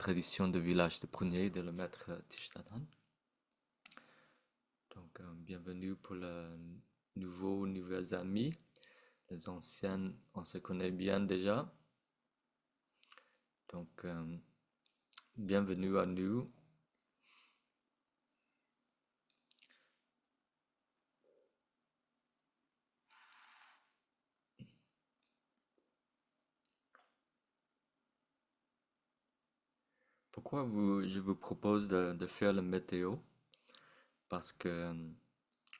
tradition de village de Prunier de le maître Thich Nhat Hanh. Donc, bienvenue pour les nouvelles amis. Les anciennes, on se connaît bien déjà. Donc, bienvenue à nous. Pourquoi je vous propose de faire le météo? Parce que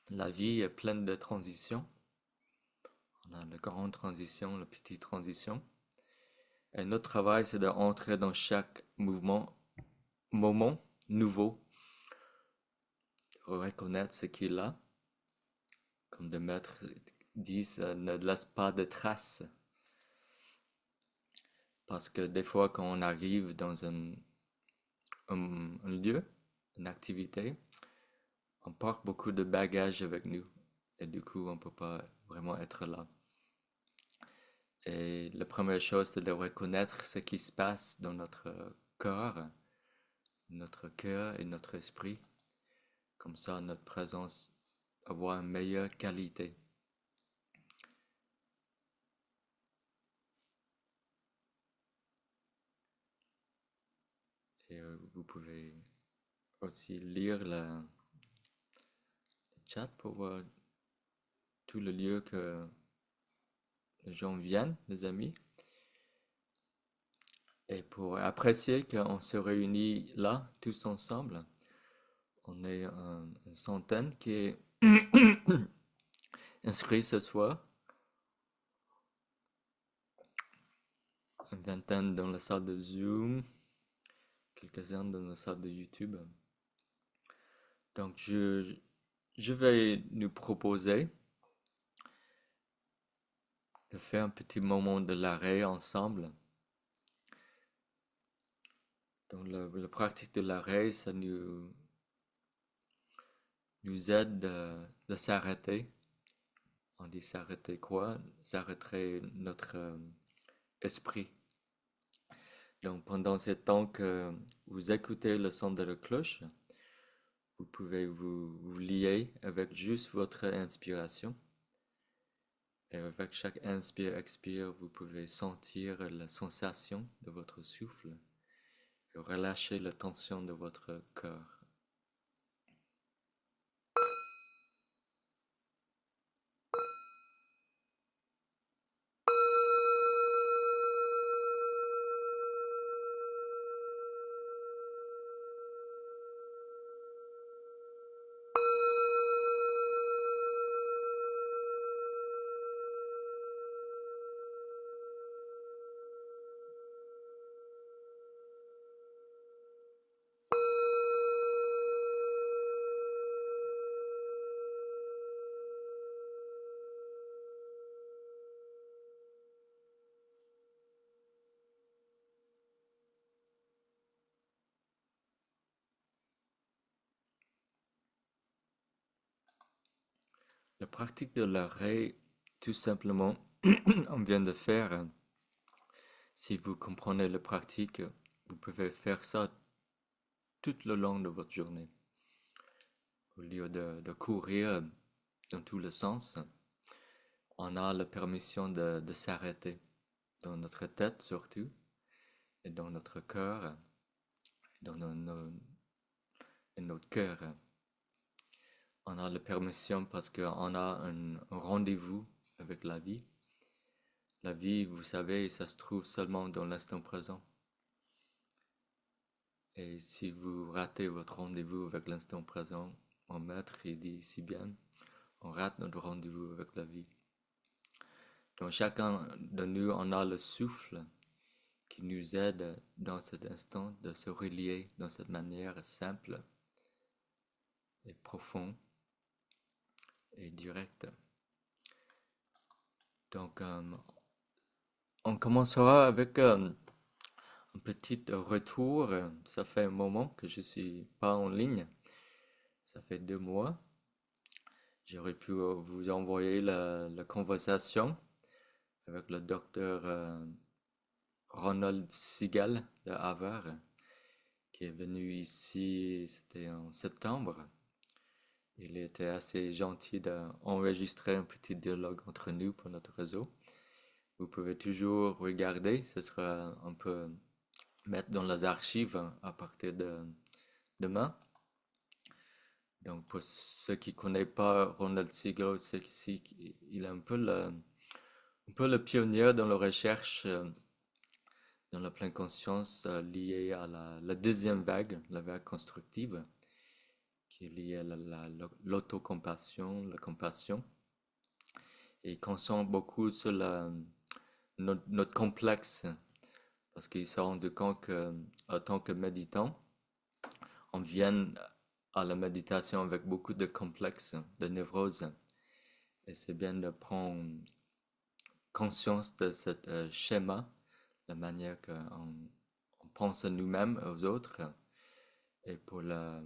la vie est pleine de transitions. On a la grande transition, la petite transition. Et notre travail, c'est d'entrer dans chaque moment nouveau, de reconnaître ce qu'il a. Comme le maître dit, ça ne laisse pas de traces. Parce que des fois, quand on arrive dans un lieu, une activité, on porte beaucoup de bagages avec nous. Et du coup, on ne peut pas vraiment être là. Et la première chose, c'est de reconnaître ce qui se passe dans corps, notre cœur et notre esprit. Comme ça, notre présence avoir une meilleure qualité. Et vous pouvez aussi lire le chat pour voir tout le lieu que les gens viennent, les amis. Et pour apprécier qu'on se réunit là, tous ensemble. On est une centaine qui est inscrit ce soir. Une vingtaine dans la salle de Zoom. Quelques-uns dans la salle de YouTube. Donc, je vais nous proposer de faire un petit moment de l'arrêt ensemble. Donc, la pratique de l'arrêt, ça nous aide de s'arrêter. On dit s'arrêter quoi? S'arrêter notre esprit. Donc, pendant ce temps que vous écoutez le son de la cloche, vous pouvez vous lier avec juste votre inspiration. Et avec chaque inspire-expire, vous pouvez sentir la sensation de votre souffle et relâcher la tension de votre corps. La pratique de l'arrêt, tout simplement, on vient de faire. Si vous comprenez la pratique, vous pouvez faire ça tout le long de votre journée. Au lieu de courir dans tous les sens, on a la permission de s'arrêter dans notre tête surtout, et dans notre cœur, et notre cœur. On a la permission parce qu'on a un rendez-vous avec la vie. La vie, vous savez, ça se trouve seulement dans l'instant présent. Et si vous ratez votre rendez-vous avec l'instant présent, mon maître, il dit si bien, on rate notre rendez-vous avec la vie. Donc chacun de nous, on a le souffle qui nous aide dans cet instant de se relier dans cette manière simple et profonde et directe. Donc on commencera avec un petit retour. Ça fait un moment que je suis pas en ligne. Ça fait 2 mois. J'aurais pu vous envoyer la conversation avec le docteur Ronald Siegel de Harvard. qui est venu ici, c'était en septembre. Il était assez gentil d'enregistrer un petit dialogue entre nous pour notre réseau. Vous pouvez toujours regarder, ce sera un peu mettre dans les archives à partir de demain. Donc pour ceux qui ne connaissent pas Ronald Siegel, c'est ici, il est un peu le pionnier dans la recherche dans la pleine conscience liée à la deuxième vague, la vague constructive, qui est liée à l'autocompassion, la compassion. Et il concentre beaucoup sur notre complexe, parce qu'il s'est rendu compte qu'en tant que méditant, on vient à la méditation avec beaucoup de complexes, de névroses. Et c'est bien de prendre conscience de ce schéma, la manière qu'on on pense à nous-mêmes, aux autres, et pour le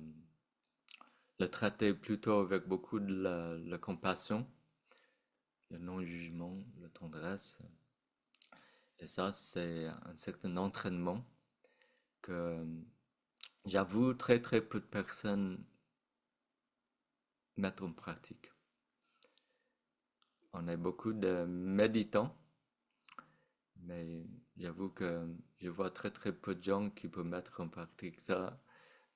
traiter plutôt avec beaucoup de la compassion, le non-jugement, la tendresse. Et ça, c'est un certain entraînement que j'avoue très très peu de personnes mettent en pratique. On a beaucoup de méditants, mais j'avoue que je vois très très peu de gens qui peuvent mettre en pratique ça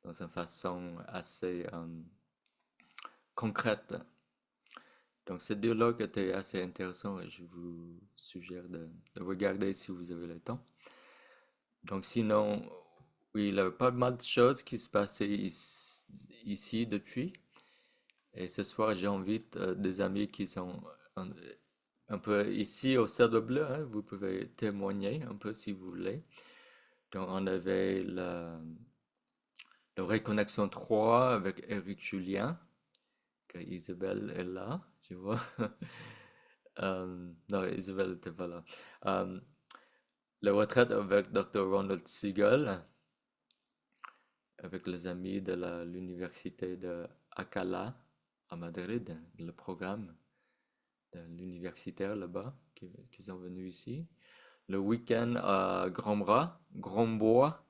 dans une façon assez concrète. Donc ce dialogue était assez intéressant et je vous suggère de regarder si vous avez le temps. Donc sinon, oui, il y a pas mal de choses qui se passaient ici depuis. Et ce soir, j'invite des amis qui sont un, un peu ici au Cercle Bleu, hein. Vous pouvez témoigner un peu si vous voulez. Donc on avait la Reconnexion 3 avec Eric Julien, que Isabelle est là, je vois. Non, Isabelle n'était pas là. Euh, la retraite avec Dr. Ronald Siegel, avec les amis de l'université de Alcalá à Madrid, le programme de l'universitaire là-bas qui sont venus ici. Le week-end à Grandbois,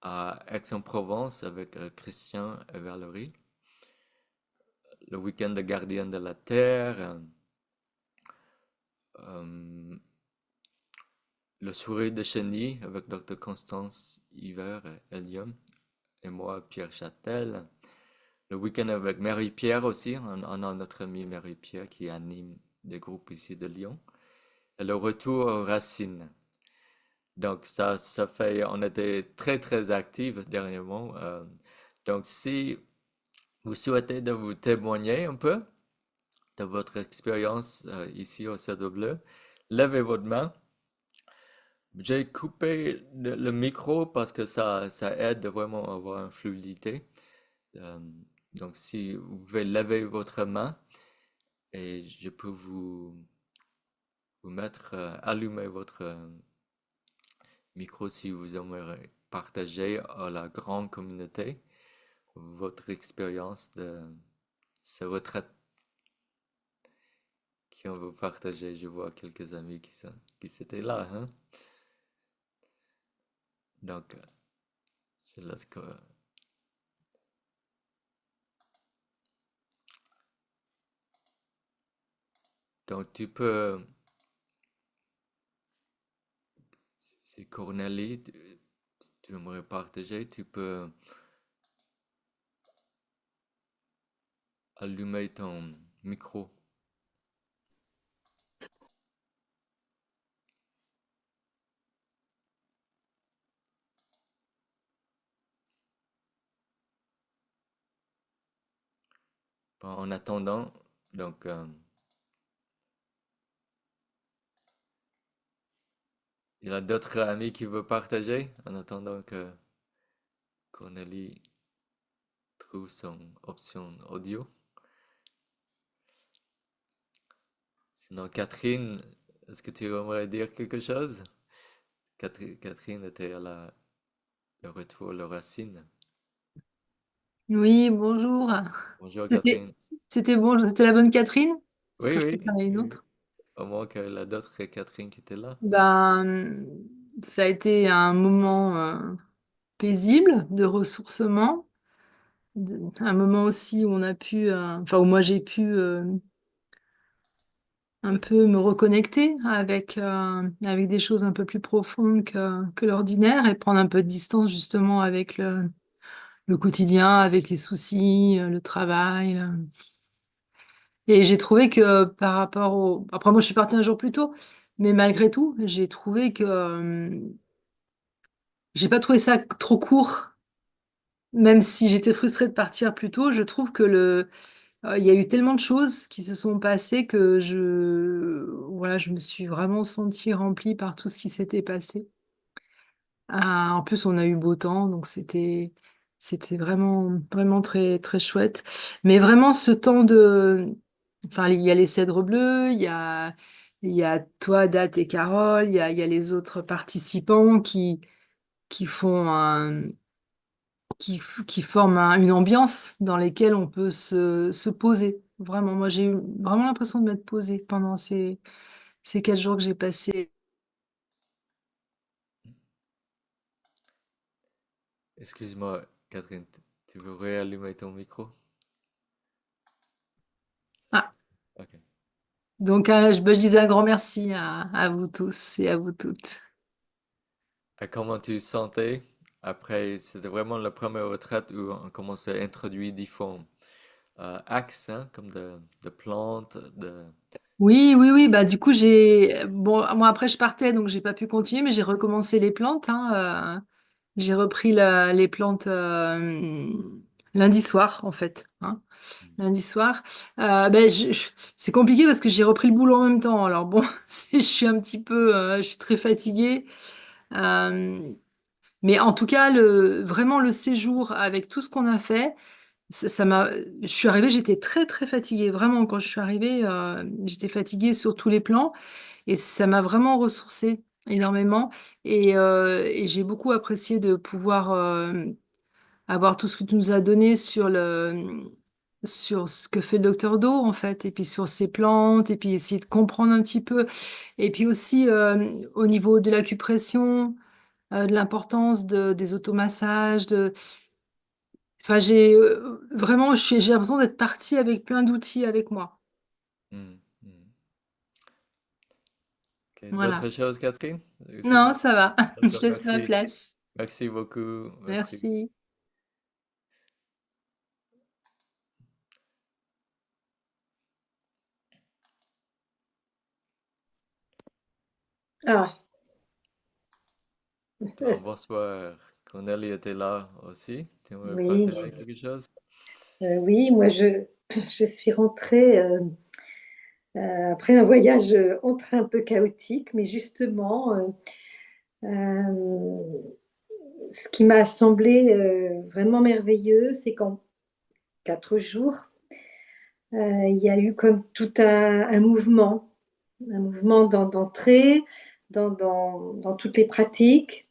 à Aix-en-Provence avec Christian et Valérie. Le week-end de Gardien de la Terre. Euh, le sourire de chenille avec Dr. Constance Hiver et Helium. Et moi, Pierre Châtel. Le week-end avec Marie-Pierre aussi. On a notre amie Marie-Pierre qui anime des groupes ici de Lyon. Et le retour aux racines. Donc ça fait, on était très très actifs dernièrement. Donc si vous souhaitez de vous témoigner un peu de votre expérience ici au Cercle Bleu, levez votre main. J'ai coupé le micro parce que ça aide vraiment à avoir une fluidité. Euh, donc si vous pouvez lever votre main et je peux vous mettre, allumer votre micro si vous aimeriez partager à la grande communauté votre expérience de ce retraite qui on veut partager. Je vois quelques amis qui étaient là, hein. Donc, je laisse que... Donc, tu peux, si Cornélie, tu aimerais partager, tu peux allumer ton micro. Bon, en attendant, donc, il y a d'autres amis qui veulent partager en attendant que Cornélie trouve son option audio. Sinon, Catherine, est-ce que tu aimerais dire quelque chose? Catherine était à le retour, le racine. Oui, bonjour. Bonjour C'était, Catherine. c'était bon, c'était la bonne Catherine? Parce Oui, que je oui, préparais une oui, oui. autre. Au moins qu'il y a d'autres Catherine qui étaient là. Ben, ça a été un moment paisible, de ressourcement, un moment aussi où on a pu, enfin où moi j'ai pu un peu me reconnecter avec des choses un peu plus profondes que l'ordinaire et prendre un peu de distance justement avec le quotidien, avec les soucis, le travail. Et j'ai trouvé que par rapport au... Après, moi, je suis partie un jour plus tôt, mais malgré tout, j'ai trouvé que j'ai pas trouvé ça trop court. Même si j'étais frustrée de partir plus tôt, je trouve que il y a eu tellement de choses qui se sont passées que voilà, je me suis vraiment sentie remplie par tout ce qui s'était passé. En plus, on a eu beau temps, donc c'était vraiment, vraiment très, très chouette. Mais vraiment, ce temps enfin, il y a les Cèdres Bleus, il y a toi, Date et Carole, il y a les autres participants qui font qui forment une ambiance dans laquelle on peut se poser. Vraiment, moi, j'ai eu vraiment l'impression de m'être posée pendant ces 4 jours que j'ai passés. Excuse-moi, Catherine, tu veux réallumer ton micro? Ah, Ok. donc, je disais un grand merci à vous tous et à vous toutes. Et comment tu te sentais après, c'était vraiment la première retraite où on commence à introduire différents axes, hein, comme de plantes, de... Oui, oui, oui. Bah, du coup, bon, moi, après, je partais, donc j'ai pas pu continuer, mais j'ai recommencé les plantes, hein. J'ai repris les plantes lundi soir, en fait, hein. Lundi soir. Ben, c'est compliqué parce que j'ai repris le boulot en même temps. Alors bon, je suis un petit peu, je suis très fatiguée. Euh, mais en tout cas, vraiment le séjour avec tout ce qu'on a fait, je suis arrivée, j'étais très très fatiguée. Vraiment, quand je suis arrivée, j'étais fatiguée sur tous les plans et ça m'a vraiment ressourcée énormément. Et j'ai beaucoup apprécié de pouvoir avoir tout ce que tu nous as donné sur ce que fait le docteur Do, en fait, et puis sur ses plantes, et puis essayer de comprendre un petit peu. Et puis aussi au niveau de l'acupression, de l'importance des automassages. Enfin, vraiment, j'ai l'impression d'être partie avec plein d'outils avec moi. Hmm, hmm. Ok, Voilà. d'autres choses, Catherine? C'est Non, bon? ça va. Je D'accord, laisse ma merci. place. Merci beaucoup. Merci. Merci. Ah, Alors, bonsoir. Cornelie était là aussi. Tu veux oui, partager quelque chose? oui, moi je suis rentrée après un voyage en train un peu chaotique, mais justement, euh, ce qui m'a semblé vraiment merveilleux, c'est qu'en 4 jours, il y a eu comme tout un mouvement d'entrée dans toutes les pratiques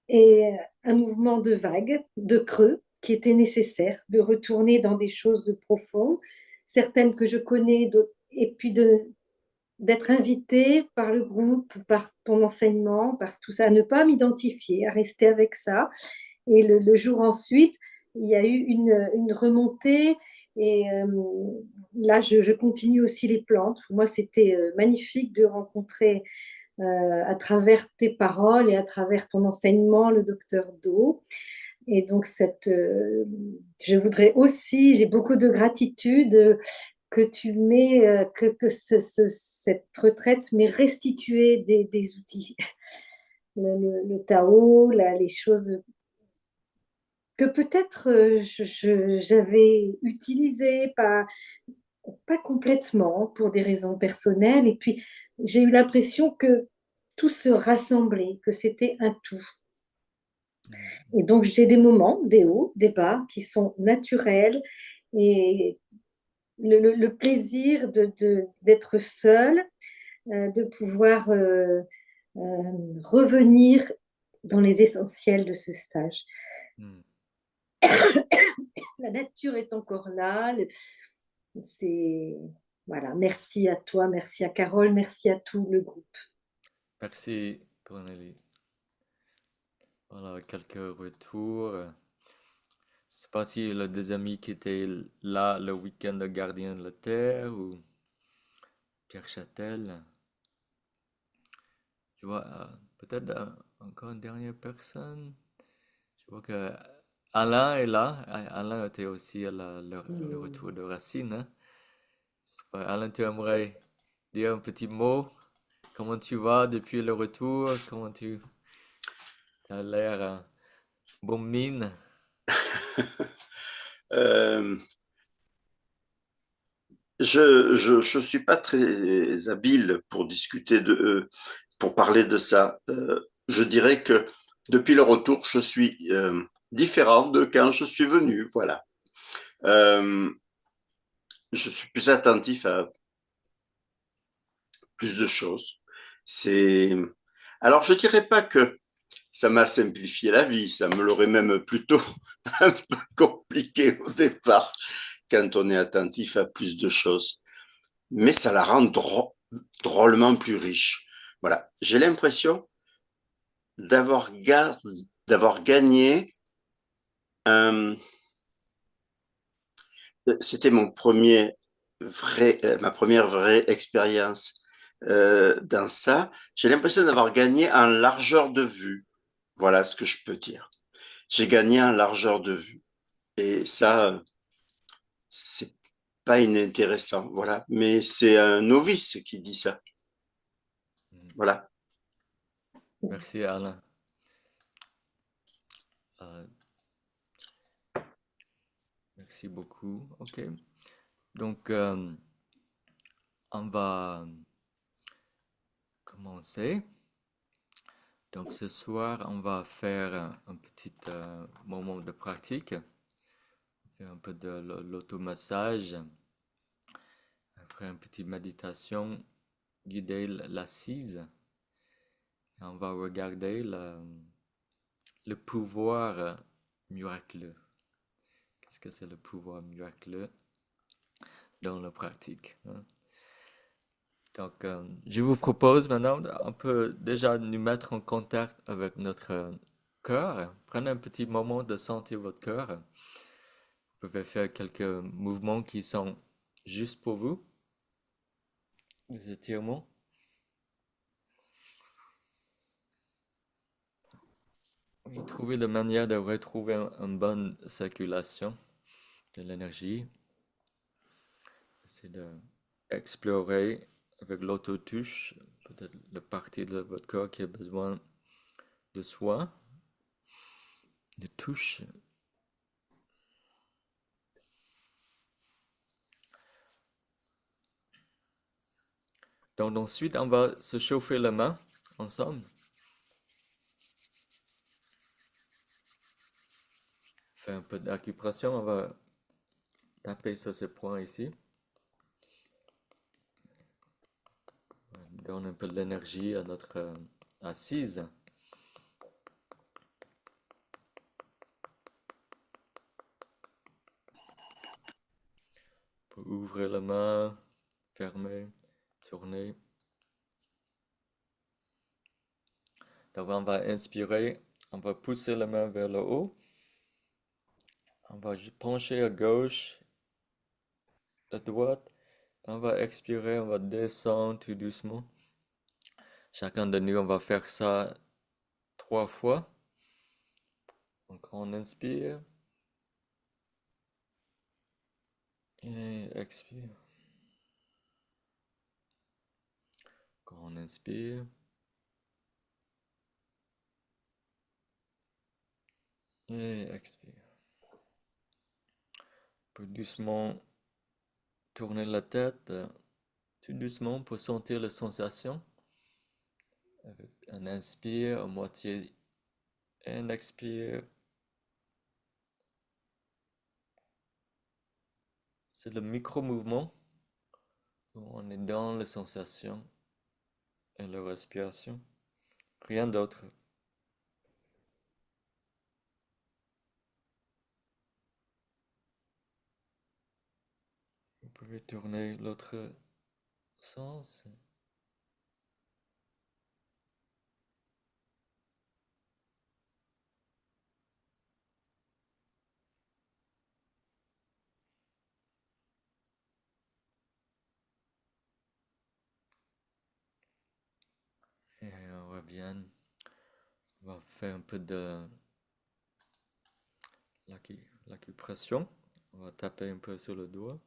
et un mouvement de vague, de creux, qui était nécessaire, de retourner dans des choses profondes, certaines que je connais, et puis d'être invité par le groupe, par ton enseignement, par tout ça, à ne pas m'identifier, à rester avec ça. Et le jour ensuite, il y a eu une remontée. Et là, je continue aussi les plantes. Pour moi, c'était magnifique de rencontrer à travers tes paroles et à travers ton enseignement le docteur Do. Et donc, je voudrais aussi, j'ai beaucoup de gratitude que tu mets, que cette retraite m'ait restitué des outils. Le Tao, les choses que peut-être j'avais utilisées, pas complètement pour des raisons personnelles. Et puis, j'ai eu l'impression que tout se rassemblait, que c'était un tout. Hmm, Et donc, j'ai des moments, des hauts, des bas, qui sont naturels. Et le plaisir d'être seule, de pouvoir revenir dans les essentiels de ce stage. hmm. La nature est encore là. C'est voilà. Merci à toi, merci à Carole, merci à tout le groupe. Merci, Cornelie. Voilà, quelques retours. Je sais pas si a des amis qui étaient là le week-end de Gardien de la Terre ou Pierre Châtel. Je vois peut-être encore une dernière personne. Je vois que Alain est là. Alain était aussi à le retour de Racine, hein. Je sais pas, Alain, tu aimerais dire un petit mot? Comment tu vas depuis le retour? Comment tu as l'air bon mine? Euh, je suis pas très habile pour discuter pour parler de ça. Je dirais que depuis le retour, je suis différent de quand je suis venu. Voilà. Euh, je suis plus attentif à plus de choses. C'est, alors je dirais pas que ça m'a simplifié la vie, ça me l'aurait même plutôt un peu compliqué au départ quand on est attentif à plus de choses. Mais ça la rend drôlement plus riche. Voilà. J'ai l'impression d'avoir d'avoir gagné un... C'était mon premier ma première vraie expérience dans ça. J'ai l'impression d'avoir gagné en largeur de vue. Voilà ce que je peux dire. J'ai gagné en largeur de vue. Et ça, c'est pas inintéressant. Voilà. Mais c'est un novice qui dit ça. Mhm. Voilà. Merci Alain. Euh, merci beaucoup. Ok. Donc, on va commencer. Donc, ce soir, on va faire un petit moment de pratique. Faire un peu de l'automassage. Après, une petite méditation guidée l'assise. Et on va regarder le pouvoir miraculeux. Qu'est-ce que c'est le pouvoir miraculeux dans la pratique, hein? Donc, je vous propose maintenant un peu déjà nous mettre en contact avec notre cœur. Prenez un petit moment de sentir votre cœur. Vous pouvez faire quelques mouvements qui sont juste pour vous, des étirements. Et trouver la manière de retrouver une bonne circulation de l'énergie. Essayez d'explorer avec l'autotouche peut-être la partie de votre corps qui a besoin de soin, de touche. Donc ensuite, on va se chauffer les mains ensemble. Faire un peu d'acupression, on va taper sur ce point ici. Donne un peu de l'énergie à notre assise. Pour ouvrir la main, fermer, tourner. Donc on va inspirer, on va pousser la main vers le haut. On va pencher à gauche, à droite. On va expirer, on va descendre tout doucement. Chacun de nous, on va faire ça 3 fois. Donc on inspire et expire. Quand on inspire et expire. Pour doucement tourner la tête, tout doucement pour sentir les sensations. Avec un inspire, à moitié, un expire. C'est le micro-mouvement où on est dans les sensations et la respiration. Rien d'autre. Vous pouvez tourner l'autre sens. bien. On va faire un peu de l'acupression. On va taper un peu sur le doigt.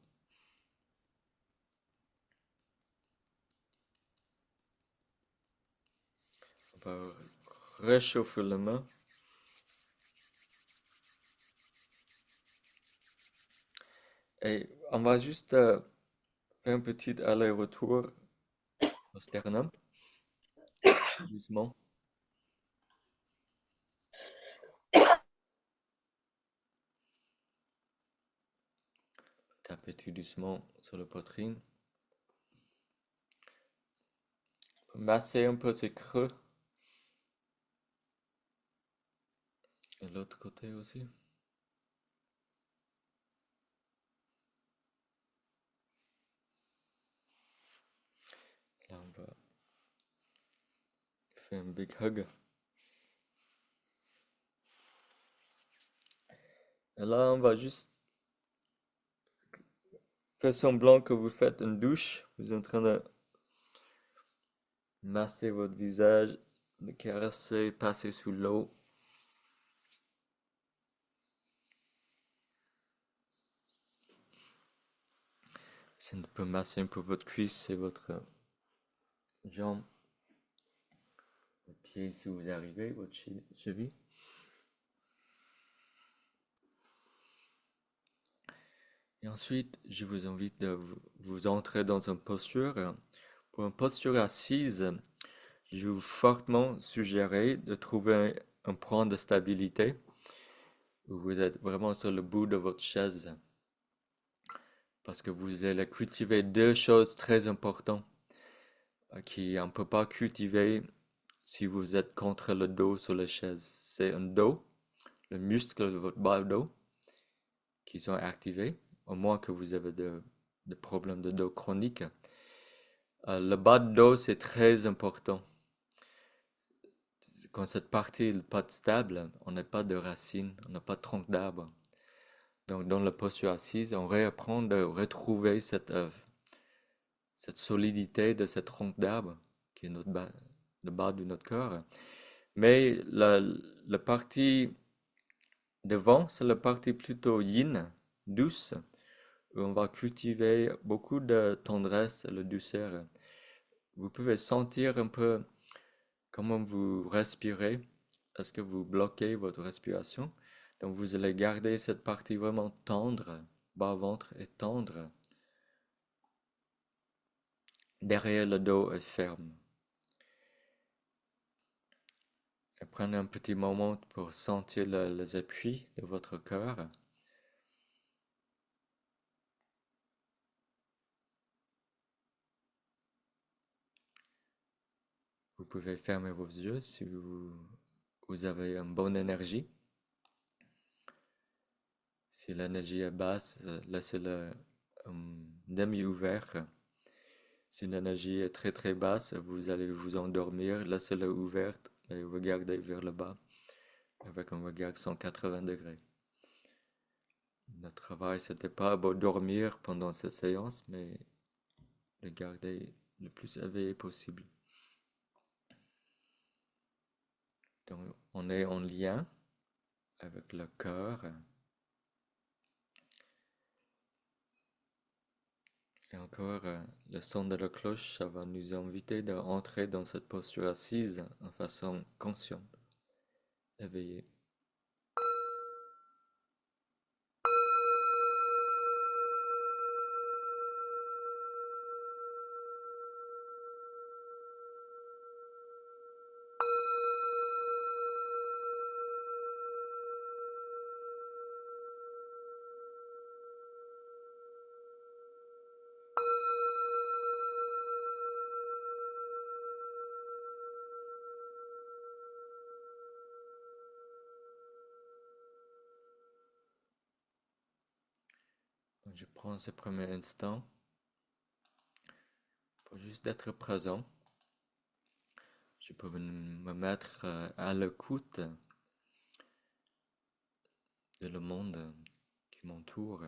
On va réchauffer la main. Et on va juste faire un petit aller-retour au sternum, doucement. Taper tout doucement sur la poitrine. Masser un peu ces creux. Et l'autre côté aussi. Là, on va faire un big hug. Et là, on va juste faire semblant que vous faites une douche. Vous êtes en train de masser votre visage, de caresser, passer sous l'eau. C'est un peu masser un peu votre cuisse et votre jambe, votre pied si vous arrivez, votre cheville. Et ensuite, je vous invite de vous entrer dans une posture. Pour une posture assise, je vous fortement suggérer de trouver un point de stabilité où vous êtes vraiment sur le bout de votre chaise. Parce que vous allez cultiver deux choses très importantes qu'on ne peut pas cultiver si vous êtes contre le dos sur la chaise. C'est un dos, le muscle de votre bas dos qui sont activés, au moins que vous avez des problèmes de dos chroniques. Le bas de dos, c'est très important. Quand cette partie n'est pas stable, on n'a pas de racines, on n'a pas de tronc d'arbre. Donc, dans la posture assise, on réapprend de retrouver cette solidité de ce tronc d'arbre qui est le bas de notre corps. Mais la partie devant, c'est la partie plutôt yin, douce, où on va cultiver beaucoup de tendresse et de douceur. Vous pouvez sentir un peu comment vous respirez. Est-ce que vous bloquez votre respiration? Donc vous allez garder cette partie vraiment tendre, bas ventre et tendre. Derrière le dos est ferme. Et prenez un petit moment pour sentir les appuis de votre cœur. Vous pouvez fermer vos yeux si vous avez une bonne énergie. Si l'énergie est basse, laissez-le demi-ouvert. Si l'énergie est très très basse, vous allez vous endormir, laissez-le ouvert et regardez vers le bas avec un regard 180 degrés. Notre travail, c'était pas de dormir pendant cette séance, mais de garder le plus éveillé possible. Donc, on est en lien avec le cœur. Et encore, le son de la cloche, ça va nous inviter d'entrer dans cette posture assise en façon consciente, éveillée. Donc, je prends ce premier instant pour juste être présent. Je peux me mettre à l'écoute de le monde qui m'entoure.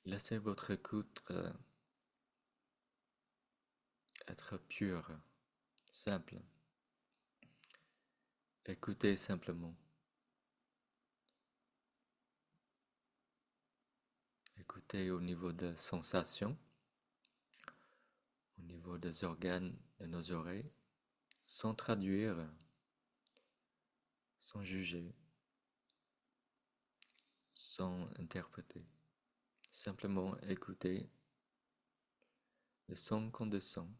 Laissez votre écoute être pur, simple. Écoutez simplement. Écoutez au niveau des sensations, au niveau des organes de nos oreilles, sans traduire, sans juger, sans interpréter. Simplement écouter le son qu'on descend.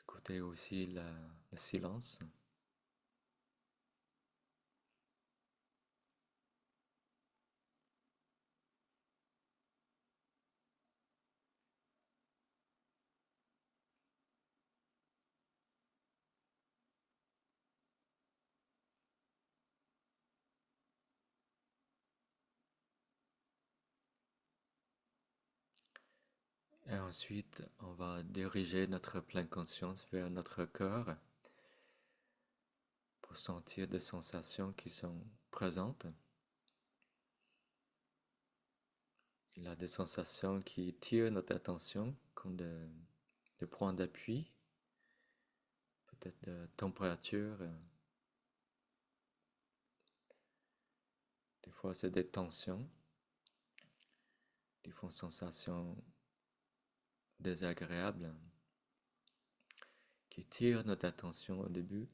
Écoutez aussi le silence. Et ensuite, on va diriger notre pleine conscience vers notre cœur pour sentir des sensations qui sont présentes. Il y a des sensations qui tirent notre attention, comme des points d'appui, peut-être de température. Des fois, c'est des tensions, des fois, sensations désagréables qui tirent notre attention au début.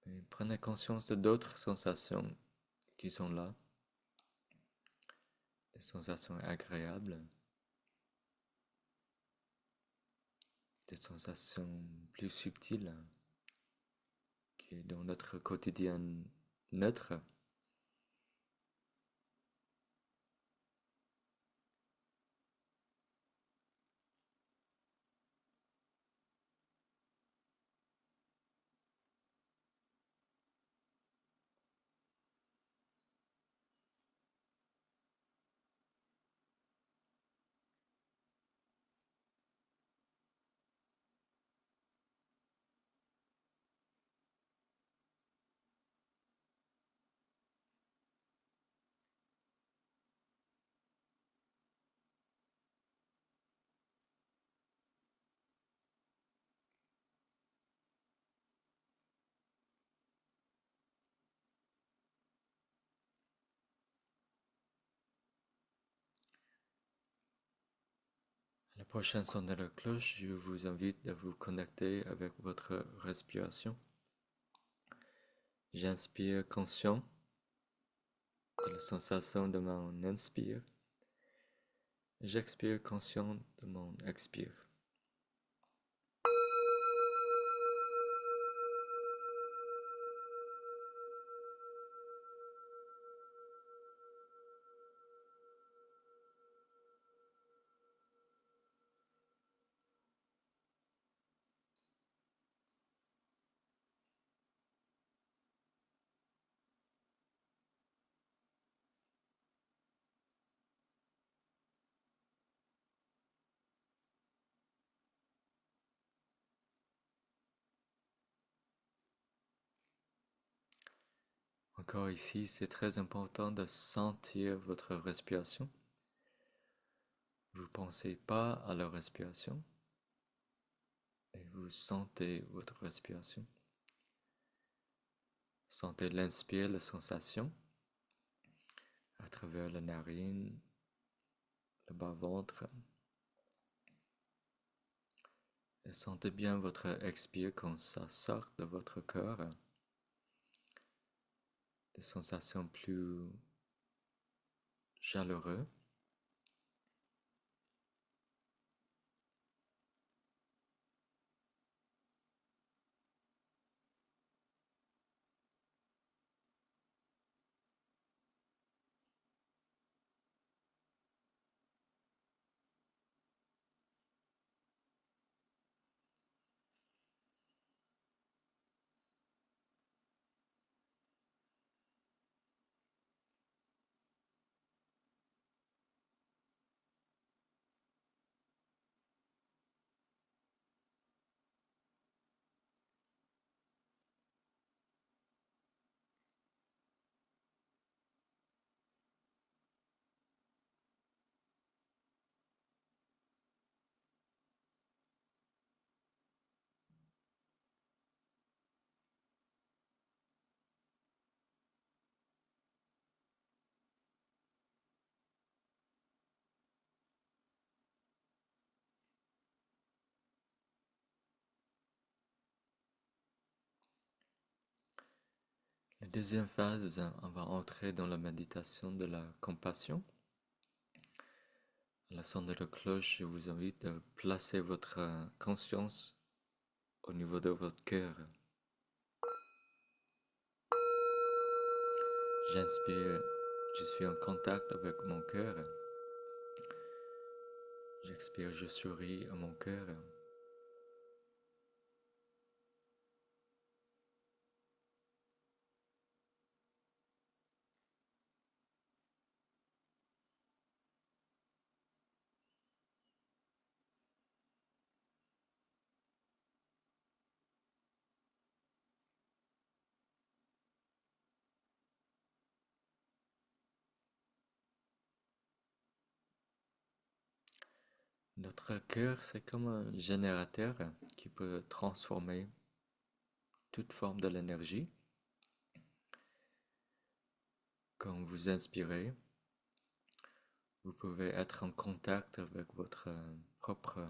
Mais prenez conscience de d'autres sensations qui sont là, des sensations agréables, des sensations plus subtiles qui est dans notre quotidien neutre. La prochaine son de la cloche, je vous invite à vous connecter avec votre respiration. J'inspire conscient de la sensation de mon inspire. J'expire conscient de mon expire. Encore ici, c'est très important de sentir votre respiration. Vous ne pensez pas à la respiration, mais vous sentez votre respiration. Sentez l'inspire, la sensation à travers la narine, le bas-ventre. Et sentez bien votre expire quand ça sort de votre cœur. Des sensations plus chaleureuses. deuxième phase, on va entrer dans la méditation de la compassion. À la son de la cloche, je vous invite à placer votre conscience au niveau de votre cœur. J'inspire, je suis en contact avec mon cœur. J'expire, je souris à mon cœur. Notre cœur, c'est comme un générateur qui peut transformer toute forme de l'énergie. Quand vous inspirez, vous pouvez être en contact avec votre propre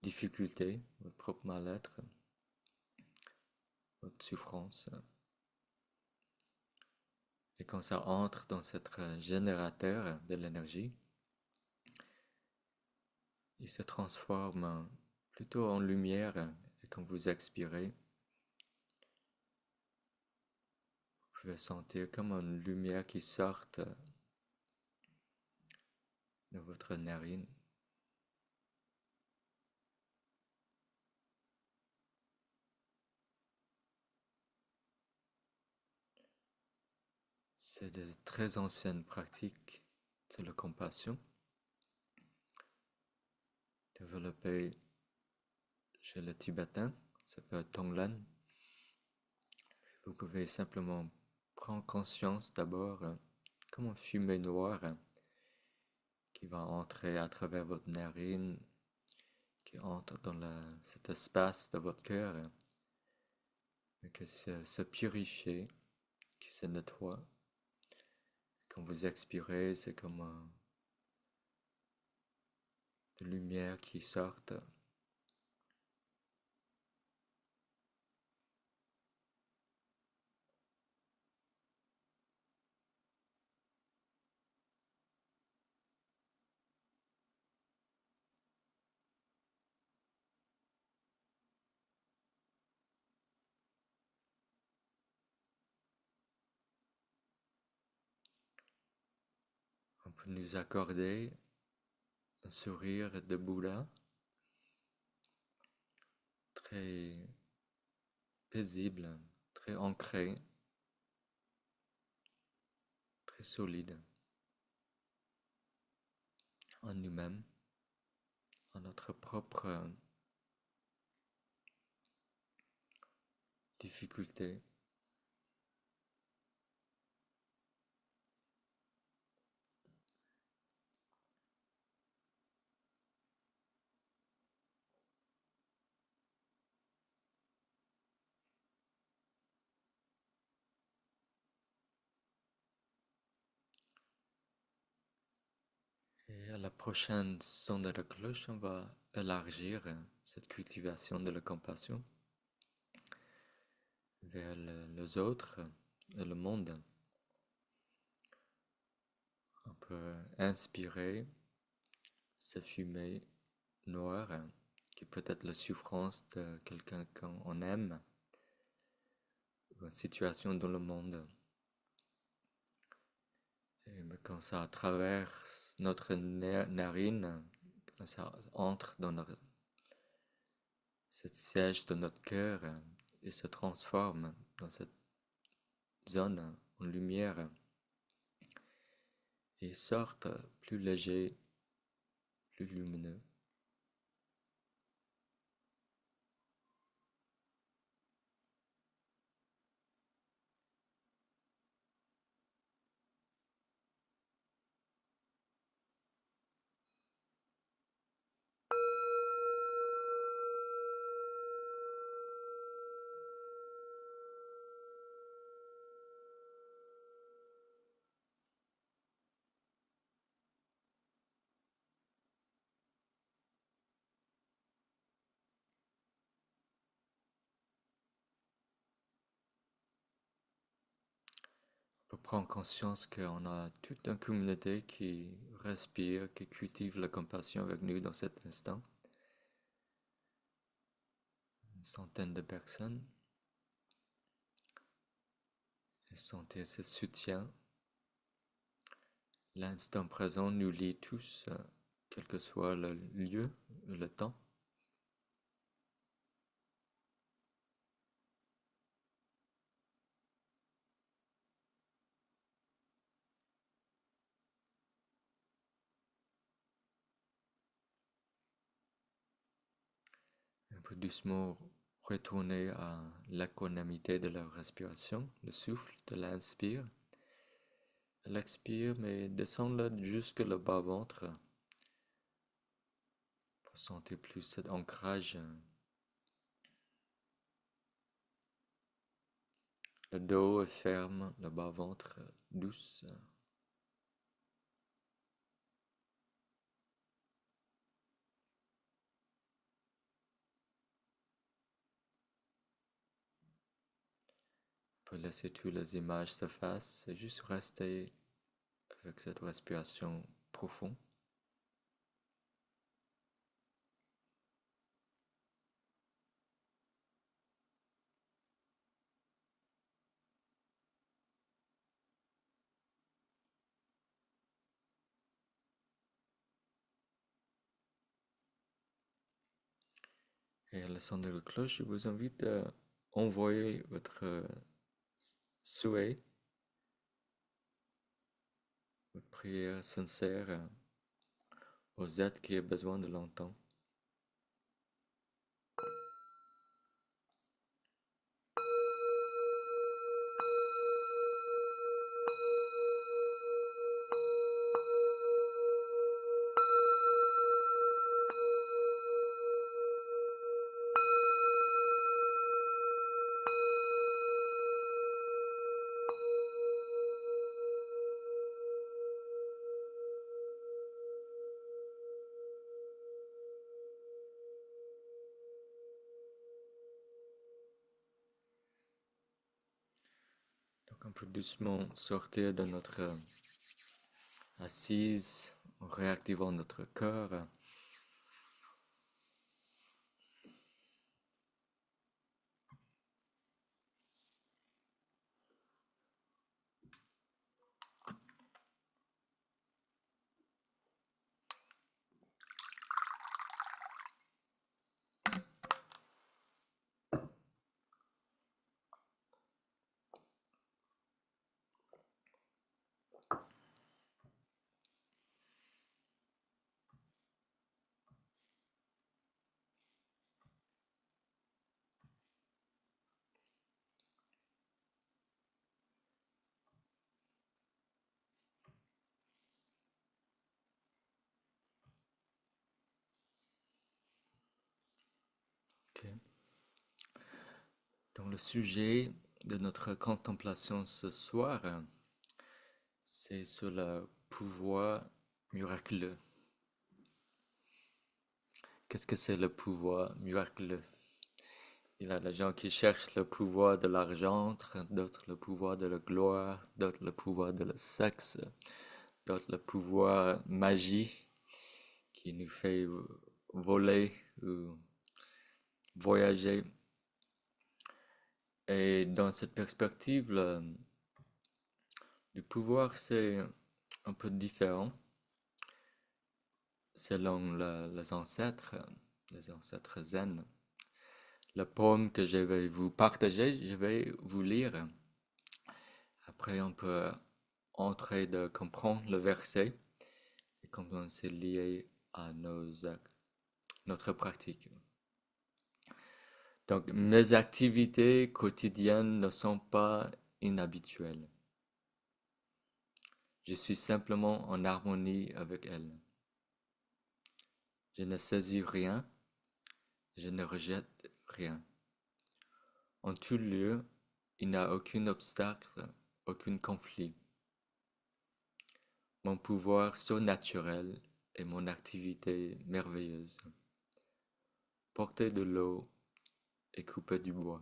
difficulté, votre propre mal-être, votre souffrance. Et quand ça entre dans cet générateur de l'énergie, il se transforme plutôt en lumière. Et quand vous expirez, vous pouvez sentir comme une lumière qui sort de votre narine. C'est de très anciennes pratiques de la compassion, développées chez les Tibétains, ça s'appelle Tonglen. Vous pouvez simplement prendre conscience d'abord comme une fumée noire qui va entrer à travers votre narine, qui entre dans cet espace de votre cœur, et que se purifie, qui se nettoie. Quand vous expirez, c'est comme de lumière qui sort. On peut nous accorder un sourire de Bouddha très paisible, très ancré, très solide en nous-mêmes, en notre propre difficulté. Et à la prochaine son de la cloche, on va élargir cette cultivation de la compassion vers les autres et le monde. On peut inspirer cette fumée noire qui peut être la souffrance de quelqu'un qu'on aime ou une situation dans le monde. Et quand ça traverse notre narine, quand ça entre dans cette siège de notre cœur et se transforme dans cette zone en lumière et sortent plus léger, plus lumineux. faut prendre conscience qu'on a toute une communauté qui respire, qui cultive la compassion avec nous dans cet instant. Une centaine de personnes. Et sentir ce soutien. L'instant présent nous lie tous, quel que soit le lieu, le temps. Un peu doucement retourner à l'équanimité de la respiration, le souffle de l'inspire. L'expire, mais descendre jusque le bas-ventre pour sentir plus cet ancrage. Le dos est ferme, le bas-ventre douce. On peut laisser toutes les images s'effacent et juste rester avec cette respiration profonde. Et à la son de la cloche, je vous invite à envoyer votre souhait, votre prière sincère aux êtres qui ont besoin de l'entendre. Donc on peut doucement sortir de notre assise en réactivant notre cœur. Okay. Donc le sujet de notre contemplation ce soir, c'est sur le pouvoir miraculeux. Qu'est-ce que c'est le pouvoir miraculeux? Il y a des gens qui cherchent le pouvoir de l'argent, d'autres le pouvoir de la gloire, d'autres le pouvoir de le sexe, d'autres le pouvoir magie qui nous fait voler ou voyager. Et dans cette perspective, le pouvoir c'est un peu différent selon les ancêtres zen. Le poème que je vais vous partager, je vais vous lire. Après, on peut entrer de comprendre le verset et comment c'est lié à notre pratique. Donc, mes activités quotidiennes ne sont pas inhabituelles. Je suis simplement en harmonie avec elles. Je ne saisis rien, je ne rejette rien. En tout lieu, il n'y a aucun obstacle, aucun conflit. Mon pouvoir surnaturel et mon activité merveilleuse. Porter de l'eau et couper du bois.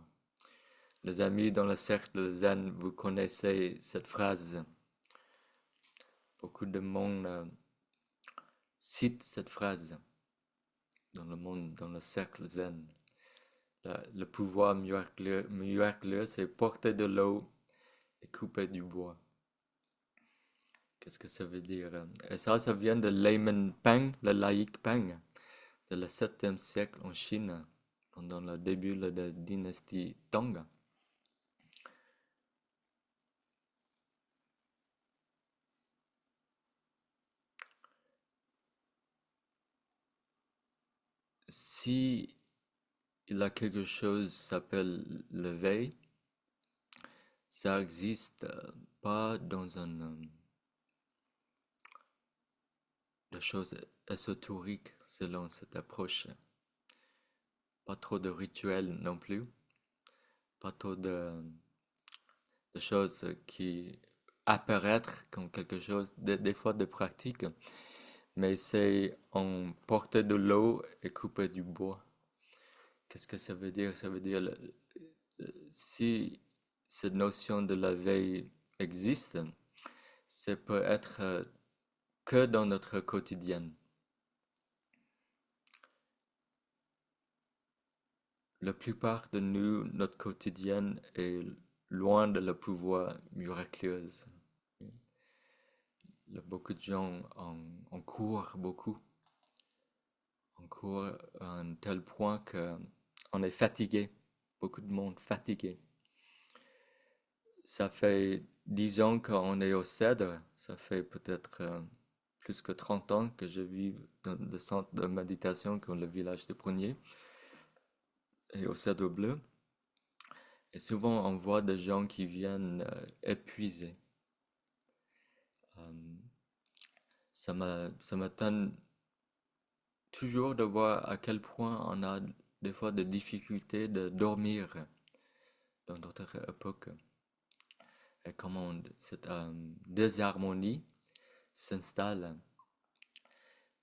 Les amis dans le cercle zen, vous connaissez cette phrase. Beaucoup de monde cite cette phrase dans le monde, dans le cercle zen. Le pouvoir miraculeux, c'est porter de l'eau et couper du bois. Qu'est-ce que ça veut dire? Et ça vient de Layman Pang, le laïc Pang, de le 7e siècle en Chine, pendant le début de la dynastie Tang. Si il y a quelque chose qui s'appelle l'éveil, ça n'existe pas dans des choses ésotériques selon cette approche. Pas trop de rituels non plus, pas trop de choses qui apparaître comme quelque chose, des fois de pratique, mais c'est en porter de l'eau et couper du bois. Qu'est-ce que ça veut dire? Ça veut dire si cette notion de la veille existe, ça peut être que dans notre quotidien. La plupart de nous, notre quotidien est loin de le pouvoir miraculeux. Beaucoup de gens en courent beaucoup. On court à un tel point qu'on est fatigué. Beaucoup de monde fatigué. Ça fait 10 ans qu'on est au Cèdre. Ça fait peut-être plus que 30 ans que je vis dans le centre de méditation comme le village de Prunier et au Cèdre Bleu. Et souvent, on voit des gens qui viennent épuisés. Ça m'étonne toujours de voir à quel point on a des fois des difficultés de dormir dans notre époque. Et comment cette désharmonie s'installe.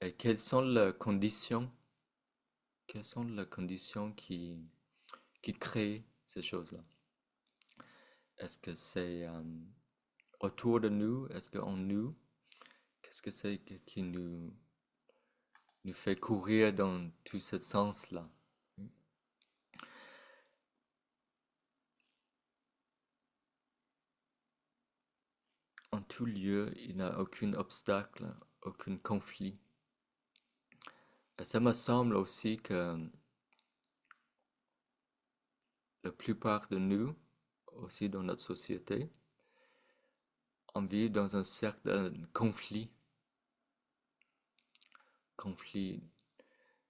Et quelles sont les conditions qui créent ces choses-là? Est-ce que c'est autour de nous? Est-ce qu'en nous? Qu'est-ce que c'est qui nous fait courir dans tout ce sens-là? En tout lieu, il n'y a aucun obstacle, aucun conflit. Et ça me semble aussi que la plupart de nous, aussi dans notre société, on vit dans un cercle de conflit.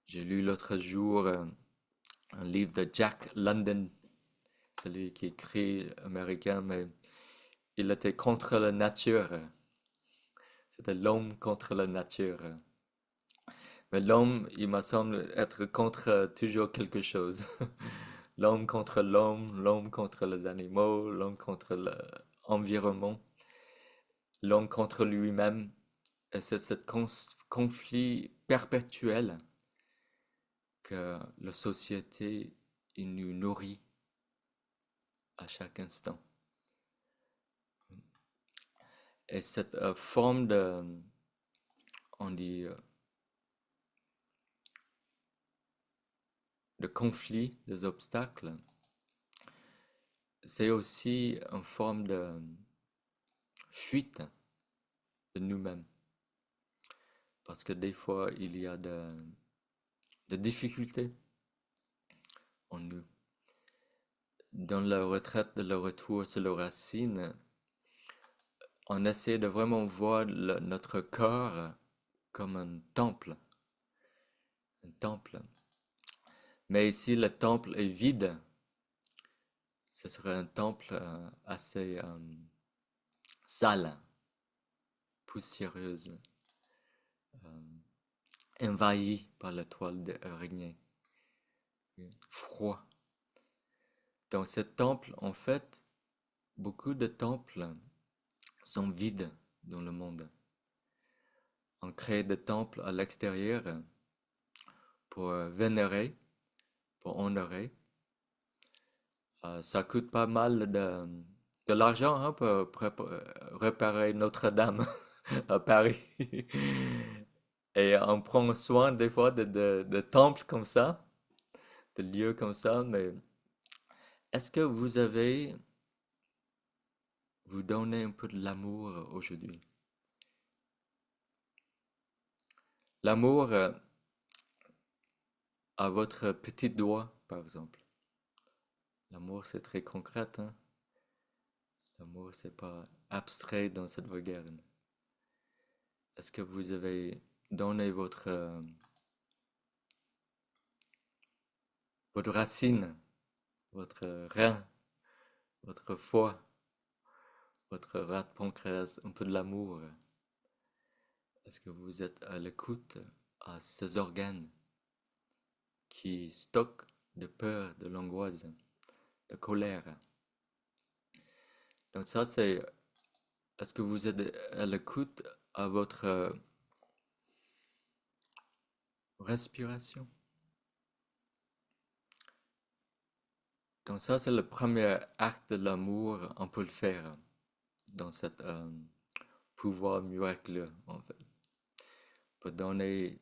J'ai lu l'autre jour un livre de Jack London, celui qui écrit américain, mais il était contre la nature. C'était l'homme contre la nature. Mais l'homme, il me semble être contre toujours quelque chose. L'homme contre l'homme contre les animaux, l'homme contre l'environnement, l'homme contre lui-même. Et c'est ce conflit perpétuel que la société il nous nourrit à chaque instant. Et cette forme on dit, de conflit, des obstacles, c'est aussi une forme de fuite de nous-mêmes. Parce que des fois, il y a de difficultés en nous. Dans la retraite de le retour sur les racines, on essaie de vraiment voir notre corps comme un temple. Un temple. Mais ici, le temple est vide. Ce serait un temple assez sale, poussiéreuse, envahi par la toile d'araignée, froid. Dans ce temple, en fait, beaucoup de temples sont vides dans le monde. On crée des temples à l'extérieur pour vénérer, pour honorer, Ça coûte pas mal de l'argent hein, pour réparer Notre-Dame à Paris. Et on prend soin des fois de temples comme ça, de lieux comme ça, mais est-ce que vous donnez un peu de l'amour aujourd'hui? L'amour à votre petit doigt, par exemple. L'amour, c'est très concret, hein? L'amour, c'est pas abstrait dans cette vulgaire. Est-ce que vous avez donné votre racine, votre rein, votre foie, votre rate pancréas, un peu de l'amour? Est-ce que vous êtes à l'écoute à ces organes qui stockent de peur, de l'angoisse, de colère? Donc ça, est-ce que vous êtes à l'écoute à votre respiration? Donc ça, c'est le premier acte de l'amour, on peut le faire dans cet pouvoir miraculeux, en fait. Pour donner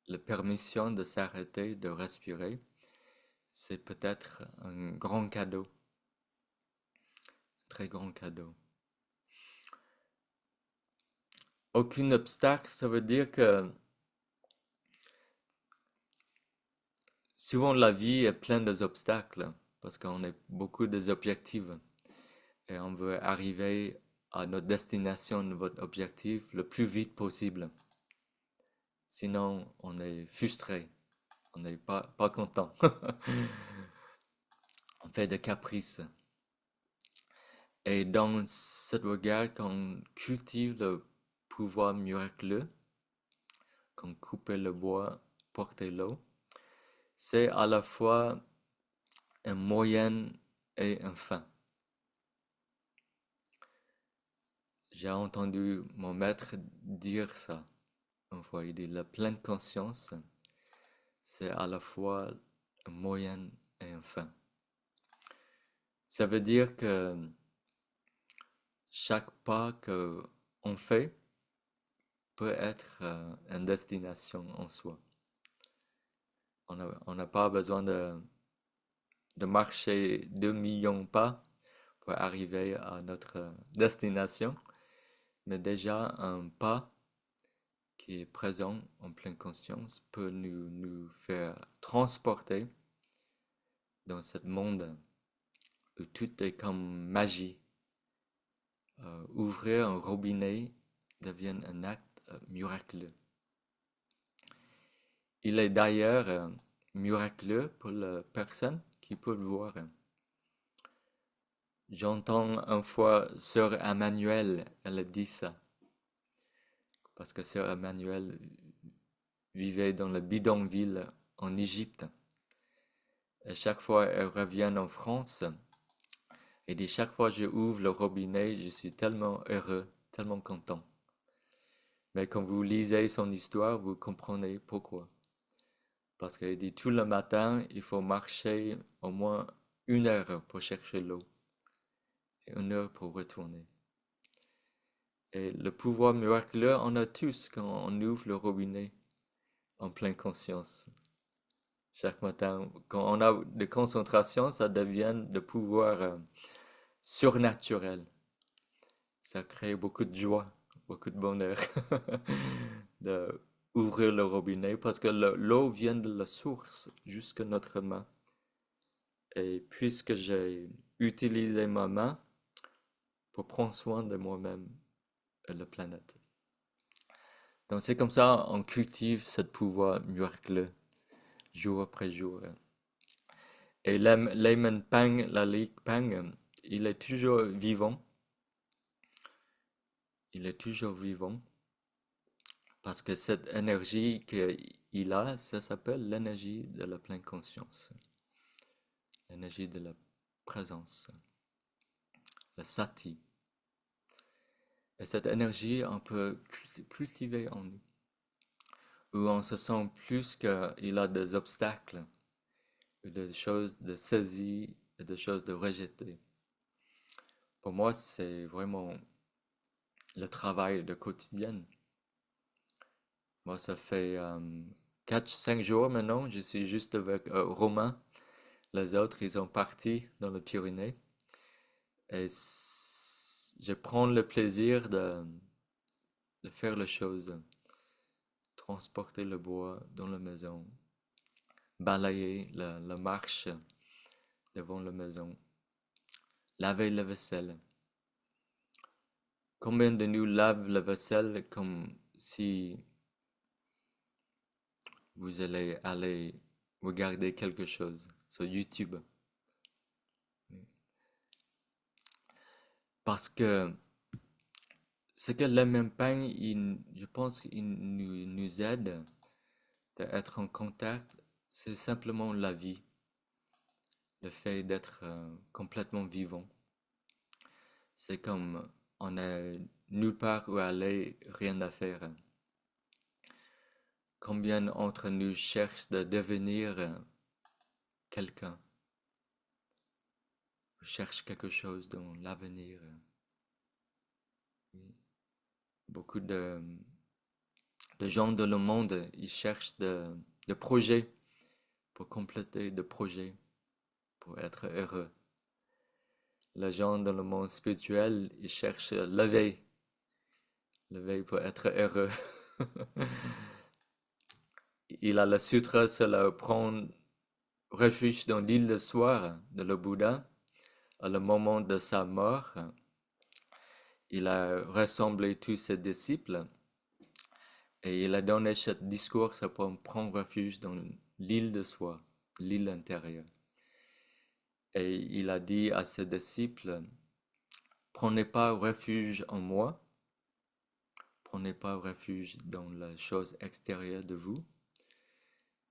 la permission de s'arrêter, de respirer, c'est peut-être un grand cadeau, un très grand cadeau. Aucun obstacle, ça veut dire que souvent la vie est pleine d'obstacles parce qu'on a beaucoup d'objectifs et on veut arriver à notre destination, notre objectif le plus vite possible. Sinon, on est frustré, on n'est pas content. On fait des caprices. Et dans cette regard, qu'on cultive le pouvoir miraculeux, qu'on coupe le bois, porte l'eau, c'est à la fois un moyen et un fin. J'ai entendu mon maître dire ça une fois. Il dit la pleine conscience, c'est à la fois un moyen et un fin. Ça veut dire que chaque pas qu'on fait peut être une destination en soi. On n'a pas besoin de marcher 2 millions de pas pour arriver à notre destination, mais déjà un pas qui est présent en pleine conscience peut nous faire transporter dans ce monde où tout est comme magie. Ouvrir un robinet devient un acte miraculeux. Il est d'ailleurs miraculeux pour la personne qui peut le voir. J'entends une fois Sœur Emmanuel, elle a dit ça. Parce que Sœur Emmanuel vivait dans le bidonville en Égypte. Et chaque fois elle revient en France, et dit chaque fois que j'ouvre le robinet, je suis tellement heureux, tellement content. Mais quand vous lisez son histoire, vous comprenez pourquoi. Parce qu'elle dit tout le matin, il faut marcher au moins 1 heure pour chercher l'eau. Et 1 heure pour retourner. Et le pouvoir miraculeux, on a tous quand on ouvre le robinet en pleine conscience. Chaque matin, quand on a de concentration, ça devient de pouvoir surnaturel. Ça crée beaucoup de joie, beaucoup de bonheur de ouvrir le robinet parce que l'eau vient de la source jusqu'à notre main. Et puisque j'ai utilisé ma main pour prendre soin de moi-même et de la planète. Donc c'est comme ça on cultive ce pouvoir miraculeux jour après jour. Et Layman Pang, Lalik Pang, il est toujours vivant. Il est toujours vivant parce que cette énergie qu'il a, ça s'appelle l'énergie de la pleine conscience. L'énergie de la présence. Le sati. Et cette énergie, on peut cultiver en nous. Où on se sent plus qu'il a des obstacles, ou des choses de saisie et des choses de rejeter. Pour moi, c'est vraiment le travail de quotidien. Moi, ça fait 4-5 jours maintenant, je suis juste avec Romain. Les autres, ils sont partis dans le Pyrénées. Et je prends le plaisir de faire les choses. Transporter le bois dans la maison. Balayer la marche devant la maison. Laver la vaisselle. Combien de nous lavent la vaisselle comme si vous allez aller regarder quelque chose sur YouTube? Parce que ce que le même pain, je pense qu'il nous aide d'être en contact, c'est simplement la vie, le fait d'être complètement vivant. C'est comme on n'a nulle part où aller, rien à faire. Combien d'entre nous cherchent de devenir quelqu'un, cherchent quelque chose dans l'avenir? Beaucoup de gens dans le monde, ils cherchent de projets pour compléter des projets, pour être heureux. Les gens dans le monde spirituel, ils cherchent l'éveil pour être heureux. Il a le sutra, c'est le prendre refuge dans l'île de soir de le Bouddha. À le moment de sa mort, il a rassemblé tous ses disciples et il a donné ce discours pour prendre refuge dans l'île de soi, l'île intérieure. Et il a dit à ses disciples, prenez pas refuge en moi, prenez pas refuge dans la chose extérieure de vous,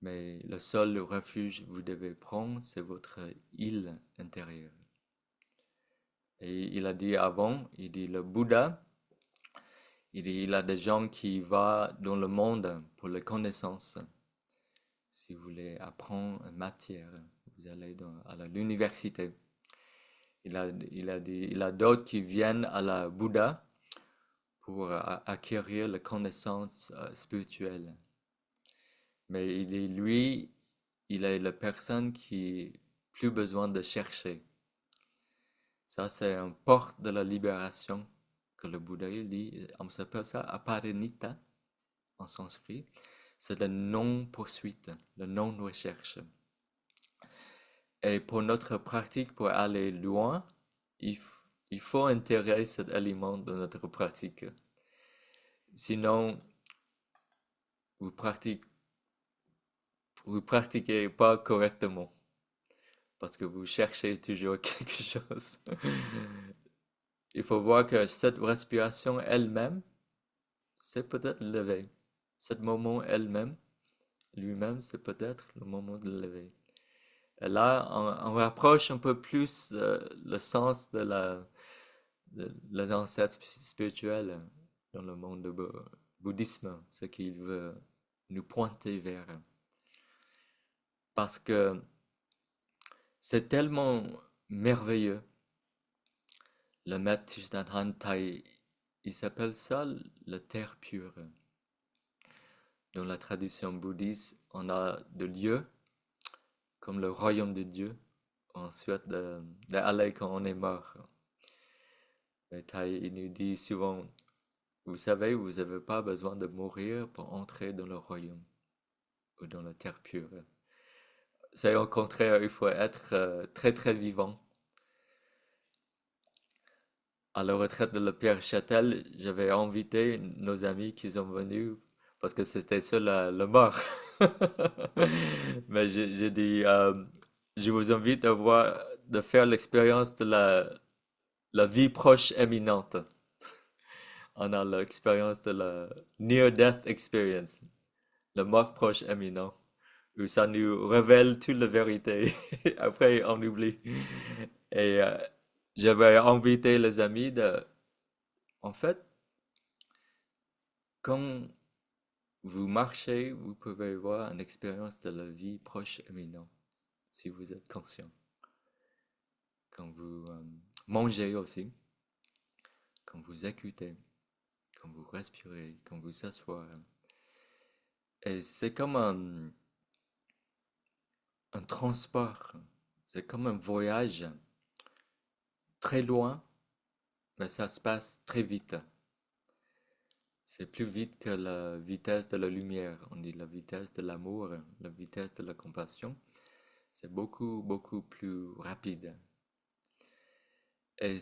mais le seul refuge que vous devez prendre, c'est votre île intérieure. Et il a dit avant, il dit le Bouddha, il a des gens qui vont dans le monde pour les connaissances. Si vous voulez apprendre une matière, vous allez à l'université. Il a d'autres qui viennent à la Bouddha pour acquérir les connaissances spirituelles. Mais lui, il est la personne qui n'a plus besoin de chercher. Ça, c'est une porte de la libération que le Bouddha il dit. On s'appelle ça aparinita en sanskrit. C'est la non-poursuite, la non-recherche. Et pour notre pratique, pour aller loin, il faut intégrer cet élément dans notre pratique. Sinon, vous pratiquez pas correctement parce que vous cherchez toujours quelque chose. Il faut voir que cette respiration elle-même, c'est peut-être l'éveil. Ce moment elle-même, lui-même, c'est peut-être le moment de l'éveil. Et là, on rapproche un peu plus le sens de les ancêtres spirituels dans le monde du bouddhisme, ce qu'il veut nous pointer vers. Parce que c'est tellement merveilleux. Le maître Thich Thai, il s'appelle ça la terre pure. Dans la tradition bouddhiste, on a des lieux comme le royaume de Dieu. On souhaite d'aller quand on est mort. Le Thai, il nous dit souvent, vous savez, vous n'avez pas besoin de mourir pour entrer dans le royaume ou dans la terre pure. C'est au contraire, il faut être très très vivant. À la retraite de la Pierre Châtel, j'avais invité nos amis qui sont venus parce que c'était ça le mort. Mais j'ai dit, je vous invite de faire l'expérience de la vie proche éminente. On a l'expérience de la near-death experience, le mort proche éminent, où ça nous révèle toute la vérité. Après, on oublie. Et j'avais invité les amis en fait, quand vous marchez, vous pouvez voir une expérience de la vie proche éminent, si vous êtes conscient. quand vous mangez aussi, quand vous écoutez, quand vous respirez, quand vous asseyez. Et c'est comme un transport, c'est comme un voyage très loin, mais ça se passe très vite. C'est plus vite que la vitesse de la lumière. On dit la vitesse de l'amour, la vitesse de la compassion. C'est beaucoup, beaucoup plus rapide. Et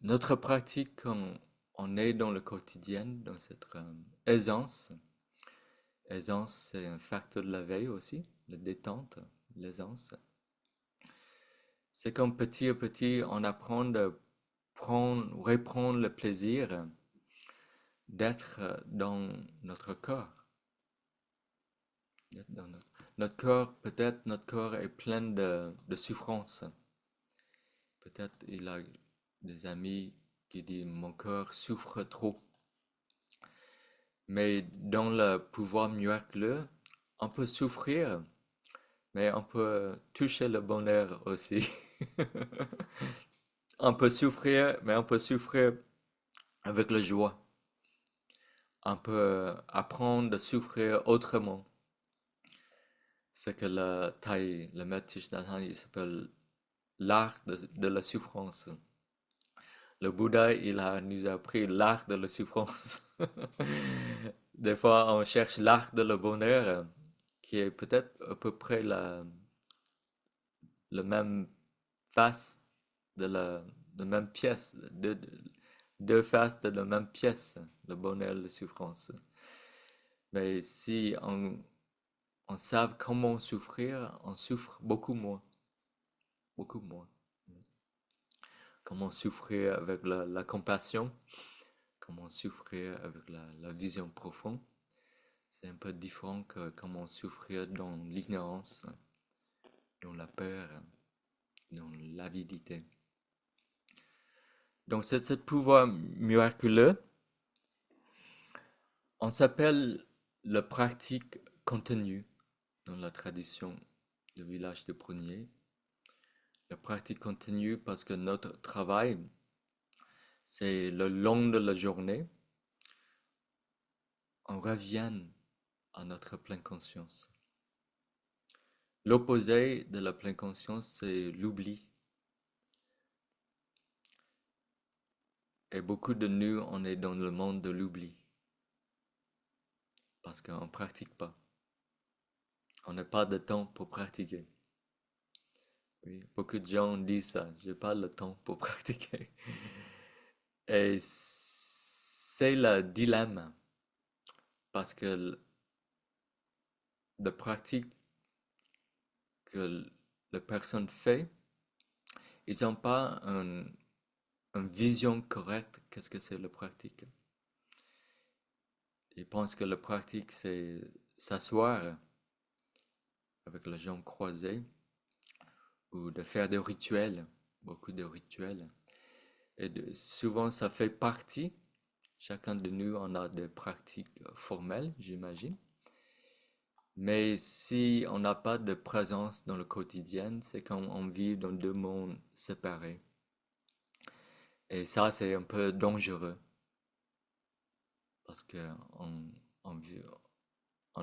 notre pratique, quand on est dans le quotidien, dans cette aisance, aisance, c'est un facteur de la veille aussi, la détente, l'aisance. C'est comme petit à petit, on apprend de reprendre le plaisir d'être dans notre corps. Dans notre corps, peut-être notre corps est plein de souffrance. Peut-être il a des amis qui disent mon corps souffre trop. Mais dans le pouvoir miraculeux, on peut souffrir, mais on peut toucher le bonheur aussi. On peut souffrir, mais on peut souffrir avec la joie. On peut apprendre à souffrir autrement. C'est que le maître Thich Nhat Hanh, il s'appelle l'art de la souffrance. Le Bouddha, nous a appris l'art de la souffrance. Des fois, on cherche l'art de le bonheur, qui est peut-être à peu près la même face de la même pièce, deux faces de la même pièce, le bonheur et la souffrance. Mais si on sait comment souffrir, on souffre beaucoup moins. Beaucoup moins. Comment souffrir avec la compassion, comment souffrir avec la vision profonde. C'est un peu différent que comment souffrir dans l'ignorance, dans la peur, dans l'avidité. Donc c'est ce pouvoir miraculeux. On s'appelle la pratique continue dans la tradition du village de Prunier. La pratique continue parce que notre travail, c'est le long de la journée, on revient à notre pleine conscience. L'opposé de la pleine conscience, c'est l'oubli. Et beaucoup de nous, on est dans le monde de l'oubli. Parce qu'on ne pratique pas. On n'a pas de temps pour pratiquer. Oui, beaucoup de gens disent ça. Je n'ai pas le temps pour pratiquer. Et c'est le dilemme. Parce que la pratique que la personne fait, ils n'ont pas une vision correcte qu'est-ce que c'est la pratique. Ils pensent que la pratique, c'est s'asseoir avec les jambes croisées ou de faire des rituels, beaucoup de rituels. Et souvent, ça fait partie. Chacun de nous, on a des pratiques formelles, j'imagine. Mais si on n'a pas de présence dans le quotidien, c'est comme on vit dans deux mondes séparés. Et ça, c'est un peu dangereux. Parce qu'on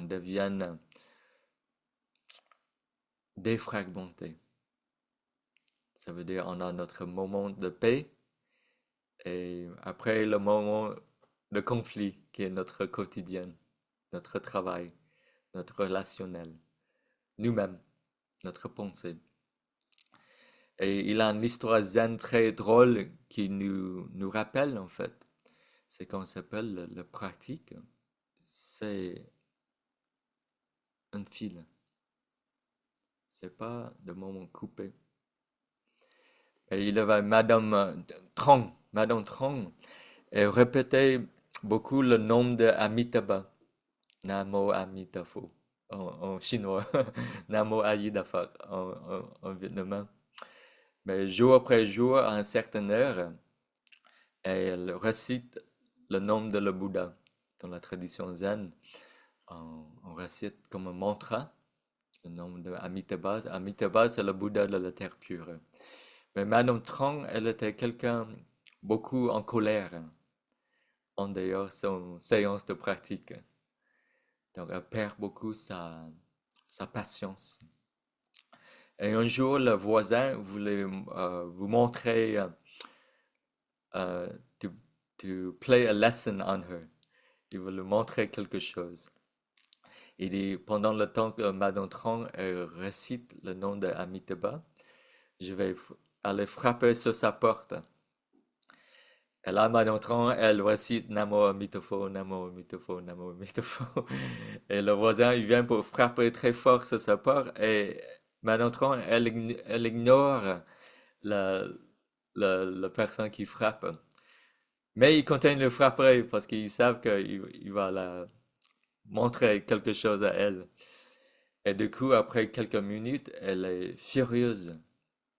devient défragmenté. Ça veut dire on a notre moment de paix et après le moment de conflit qui est notre quotidien, notre travail, notre relationnel, nous-mêmes, notre pensée. Et il a une histoire zen très drôle qui nous rappelle en fait. C'est qu'on s'appelle la pratique, c'est un fil. C'est pas de moment coupé. Et il y avait Madame Trong, elle répétait beaucoup le nom de Amitabha, Namo Amitabha en chinois, Namo Ayidapha en vietnamien. Mais jour après jour, à une certaine heure, elle récite le nom de le Bouddha. Dans la tradition zen, on récite comme un mantra. le nom de Amitabha. Amitabha, c'est le Bouddha de la terre pure. Mais Madame Trong, elle était quelqu'un beaucoup en colère en dehors de son séance de pratique. Donc, elle perd beaucoup sa patience. Et un jour, le voisin voulait vous montrer uh, to, to play a lesson on her. Il voulait montrer quelque chose. Il dit, pendant le temps que Madame Trong récite le nom de Amitabha, je vais aller frapper sur sa porte. Et là, Madame Trong, elle récite Namo Amitofo, Namo Amitofo, Namo Amitofo. Et le voisin, il vient pour frapper très fort sur sa porte. Et Madame Trong, elle ignore la, la personne qui frappe. Mais ils continuent de frapper parce qu'ils savent qu'il va la montrer quelque chose à elle. Et du coup, après quelques minutes, elle est furieuse,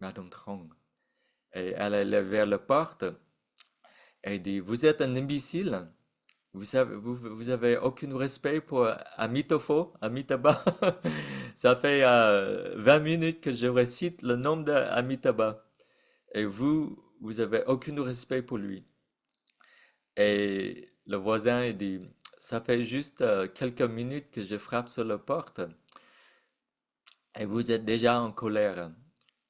Madame Trong. Et elle est vers la porte et dit, vous êtes un imbécile. Vous avez aucun respect pour Amitofo, Amitabha. Ça fait 20 minutes que je récite le nom d'Amitabha. Et vous avez aucun respect pour lui. Et le voisin il dit, ça fait juste quelques minutes que je frappe sur la porte et vous êtes déjà en colère.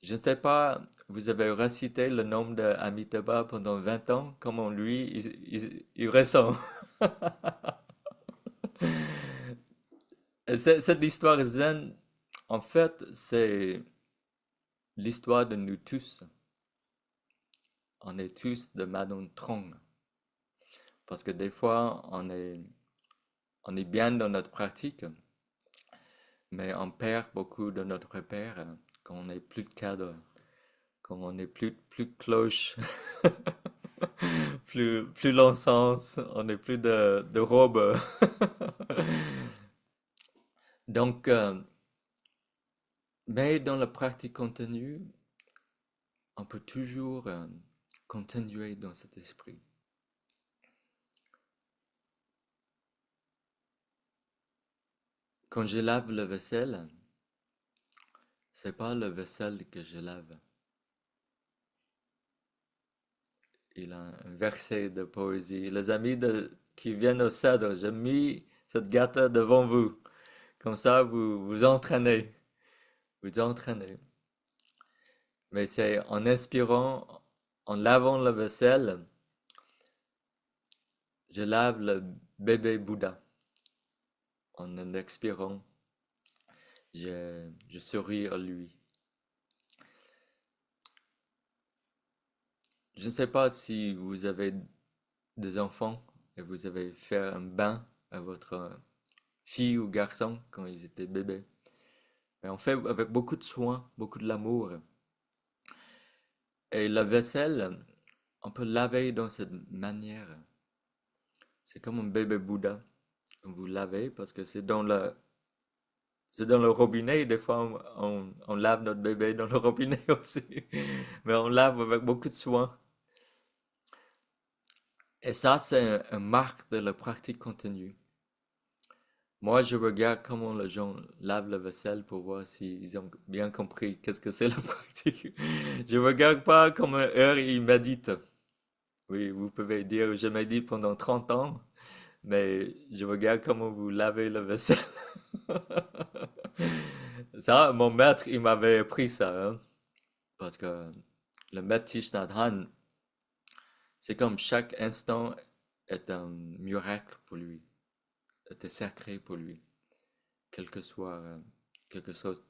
Je ne sais pas, vous avez récité le nom d'Amitabha pendant 20 ans, comment lui, il ressent. Et cette histoire zen, en fait, c'est l'histoire de nous tous. On est tous de Madame Trong. Parce que des fois, on est bien dans notre pratique, mais on perd beaucoup de notre repère quand on n'est plus de cadre, quand on n'est plus de cloche, plus l'encens, on n'est plus de robe. Donc, mais dans la pratique continue, on peut toujours continuer dans cet esprit. Quand je lave le vaisselle, c'est pas le vaisselle que je lave. Il a un verset de poésie. Les amis qui viennent au Cèdre, j'ai mis cette gâteau devant vous. Comme ça, vous vous entraînez. Vous entraînez. Mais c'est en inspirant, en lavant le vaisselle, je lave le bébé Bouddha. En expirant, je souris à lui. Je ne sais pas si vous avez des enfants et vous avez fait un bain à votre fille ou garçon quand ils étaient bébés. Mais on fait avec beaucoup de soin, beaucoup de l'amour. Et la vaisselle, on peut laver dans cette manière. C'est comme un bébé Bouddha. Vous lavez parce que c'est dans le robinet. Des fois, on lave notre bébé dans le robinet aussi. Mais on lave avec beaucoup de soin. Et ça, c'est une marque de la pratique continue. Moi, je regarde comment les gens lavent la vaisselle pour voir s'ils ont bien compris qu'est-ce que c'est la pratique. Je regarde pas comme eux, ils méditent. Oui, vous pouvez dire, je médite pendant 30 ans, mais je regarde comment vous lavez la vaisselle. Ça, mon maître, il m'avait appris ça, hein, parce que le maître Thich Nhat Hanh, c'est comme chaque instant est un miracle pour lui, est sacré pour lui, quel que soit quelque chose de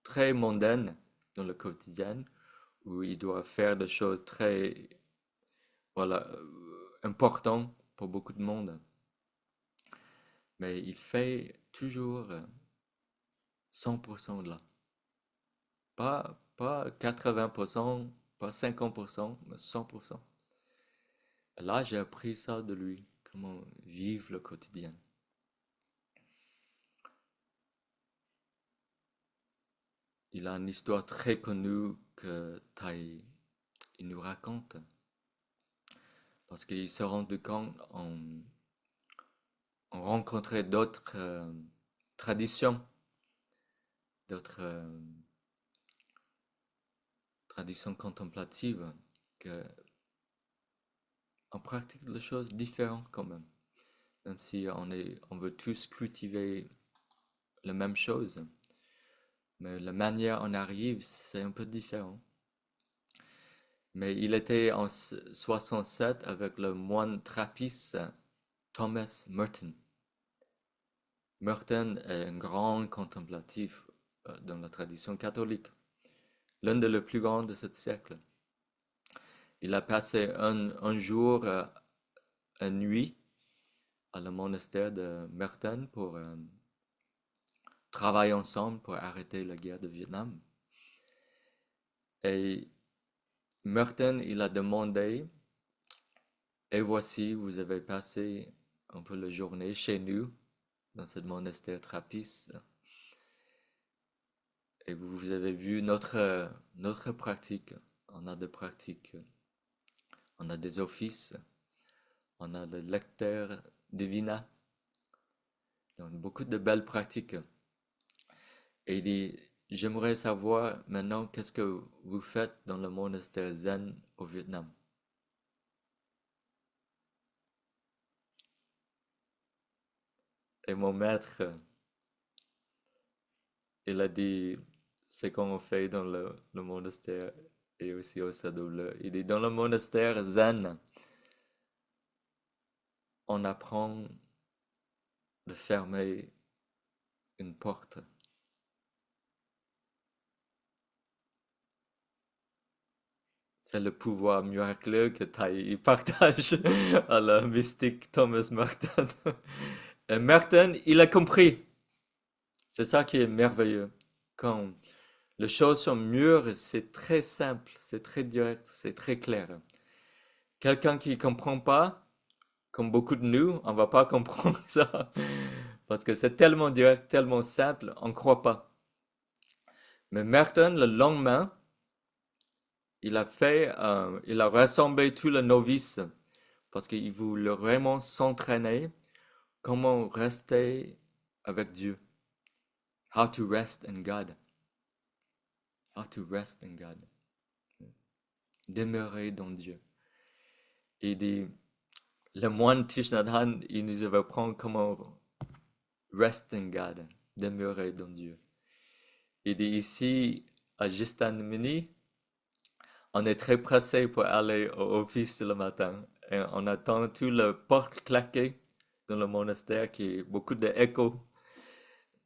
très mondaine dans le quotidien, où il doit faire des choses très, voilà, importantes pour beaucoup de monde. Mais il fait toujours 100% de là. Pas 80%, pas 50%, mais 100%. Et là, j'ai appris ça de lui, comment vivre le quotidien. Il a une histoire très connue que Thaï il nous raconte. Parce qu'il se rendait compte, on rencontrait d'autres traditions. d'autres traditions contemplatives que on pratique des choses différentes quand même. Même si on veut tous cultiver la même chose, mais la manière on arrive, c'est un peu différent. Mais il était en 67 avec le moine trappiste Thomas Merton. Merton est un grand contemplatif dans la tradition catholique, l'un des plus grands de ce siècle. Il a passé un jour, une nuit, à le monastère de Merton pour travailler ensemble pour arrêter la guerre de Vietnam. Et Merton, il a demandé, et voici, vous avez passé un peu la journée chez nous, dans ce monastère trappiste, et vous avez vu notre pratique. On a des pratiques, on a des offices, on a le lecteur divina, donc beaucoup de belles pratiques. Et il dit, j'aimerais savoir maintenant qu'est-ce que vous faites dans le monastère zen au Vietnam. Et mon maître, il a dit ce qu'on fait dans le monastère et aussi au SAW. Il dit, dans le monastère zen, on apprend de fermer une porte. C'est le pouvoir miraculeux que Tai partage à la mystique Thomas Merton. Et Merton, il a compris. C'est ça qui est merveilleux. Quand les choses sont mûres, c'est très simple, c'est très direct, c'est très clair. Quelqu'un qui ne comprend pas, comme beaucoup de nous, on ne va pas comprendre ça. Parce que c'est tellement direct, tellement simple, on ne croit pas. Mais Merton, le lendemain, il a rassemblé tous les novices parce qu'il voulait vraiment s'entraîner comment rester avec Dieu. How to rest in God. How to rest in God. Demeurer dans Dieu. Il dit, le moine Thich Nhat Hanh, il nous apprend comment rest in God, demeurer dans Dieu. Il dit ici, à Jistanmini, on est très pressé pour aller au office le matin. Et on attend tout le porte claquer dans le monastère qui est beaucoup d'écho.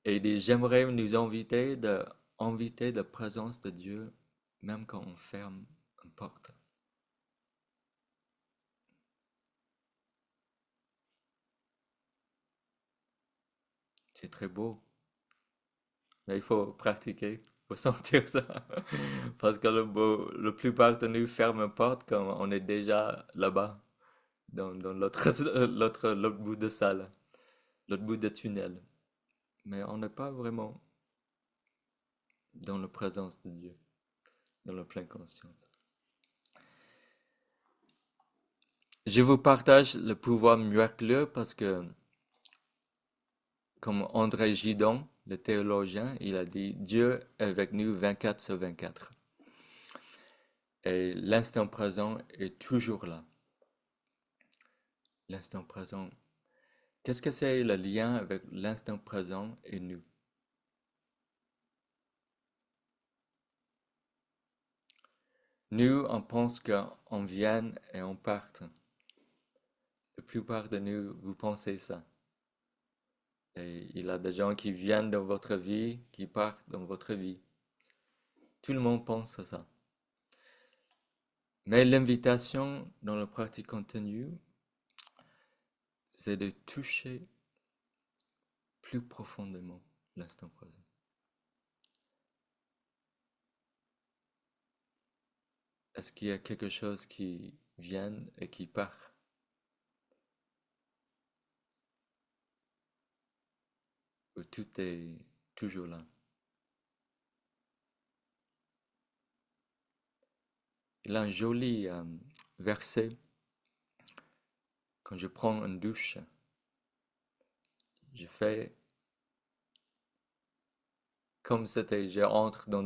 Et il dit, j'aimerais nous inviter la présence de Dieu, même quand on ferme une porte. C'est très beau, mais il faut pratiquer, il faut sentir ça. Parce que la plupart de nous ferment une porte quand on est déjà là-bas, dans l'autre bout de salle, l'autre bout de tunnel. Mais on n'est pas vraiment dans la présence de Dieu, dans la pleine conscience. Je vous partage le pouvoir miraculeux parce que, comme André Gidon, le théologien, il a dit, Dieu est avec nous 24 sur 24. Et l'instant présent est toujours là. L'instant présent. Qu'est-ce que c'est le lien avec l'instant présent et nous? Nous, on pense qu'on vient et on parte. La plupart de nous, vous pensez ça. Et il y a des gens qui viennent dans votre vie, qui partent dans votre vie. Tout le monde pense à ça. Mais l'invitation dans la pratique continue, c'est de toucher plus profondément l'instant présent. Est-ce qu'il y a quelque chose qui vient et qui part? Ou tout est toujours là? Il a un joli verset. Quand je prends une douche, je fais comme c'était, j'entre dans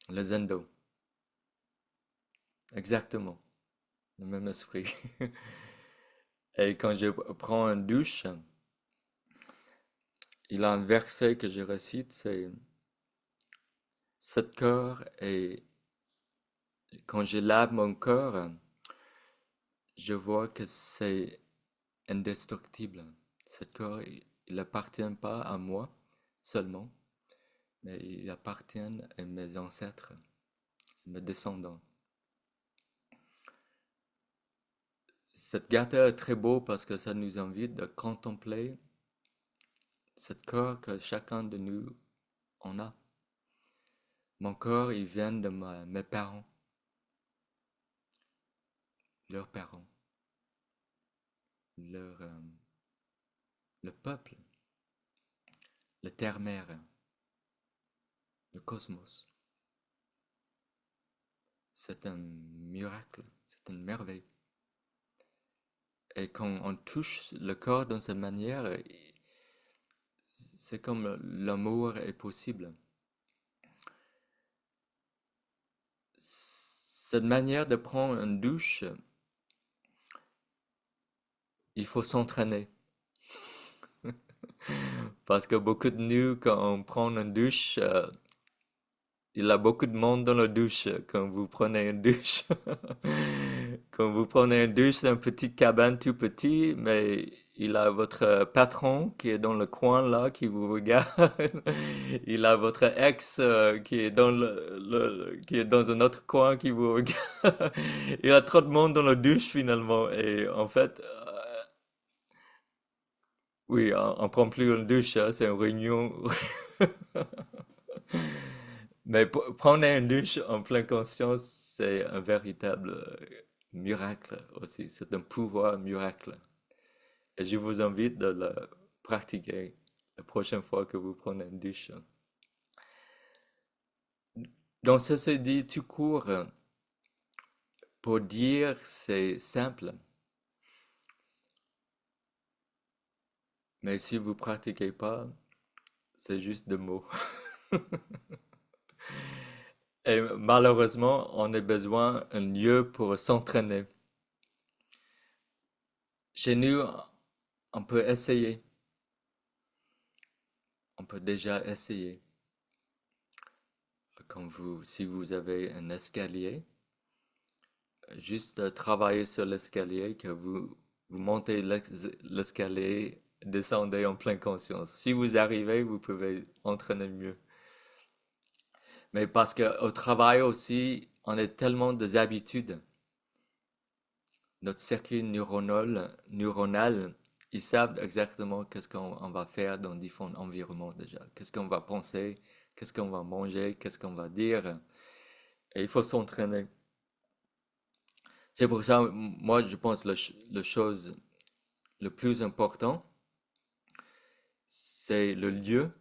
le zendo. Exactement, le même esprit. Et quand je prends une douche, il y a un verset que je récite, c'est Cet corps et quand je lave mon corps, je vois que c'est indestructible. Cet corps, il appartient pas à moi seulement, mais il appartient à mes ancêtres, mes descendants. Cette gâteau est très beau parce que ça nous invite à contempler ce corps que chacun de nous en a. Mon corps, il vient de mes parents, leurs parents, le peuple, la terre-mère, le cosmos. C'est un miracle, c'est une merveille. Et quand on touche le corps dans cette manière, c'est comme l'amour est possible. Cette manière de prendre une douche, il faut s'entraîner. Parce que beaucoup de nous, quand on prend une douche, il y a beaucoup de monde dans la douche quand vous prenez une douche. Quand vous prenez une douche, c'est une petite cabane tout petit, mais il a votre patron qui est dans le coin là, qui vous regarde. Il a votre ex qui est dans qui est dans un autre coin qui vous regarde. Il y a trop de monde dans la douche finalement. Et en fait, oui, on prend plus une douche, hein, c'est une réunion. Mais prendre une douche en pleine conscience, c'est un véritable miracle aussi. C'est un pouvoir miracle. Et je vous invite de le pratiquer la prochaine fois que vous prenez une douche. Donc, ça se dit tout court. Pour dire, c'est simple. Mais si vous pratiquez pas, c'est juste des mots. Et malheureusement, on a besoin d'un lieu pour s'entraîner. Chez nous, on peut essayer. On peut déjà essayer. Si vous avez un escalier, juste travailler sur l'escalier, que vous montez l'escalier, descendez en pleine conscience. Si vous arrivez, vous pouvez entraîner mieux. Mais parce qu'au travail aussi, on a tellement des habitudes. Notre circuit neuronal, ils savent exactement qu'est-ce qu'on va faire dans différents environnements déjà. Qu'est-ce qu'on va penser, qu'est-ce qu'on va manger, qu'est-ce qu'on va dire. Et il faut s'entraîner. C'est pour ça, moi, je pense la chose le plus important, c'est le lieu.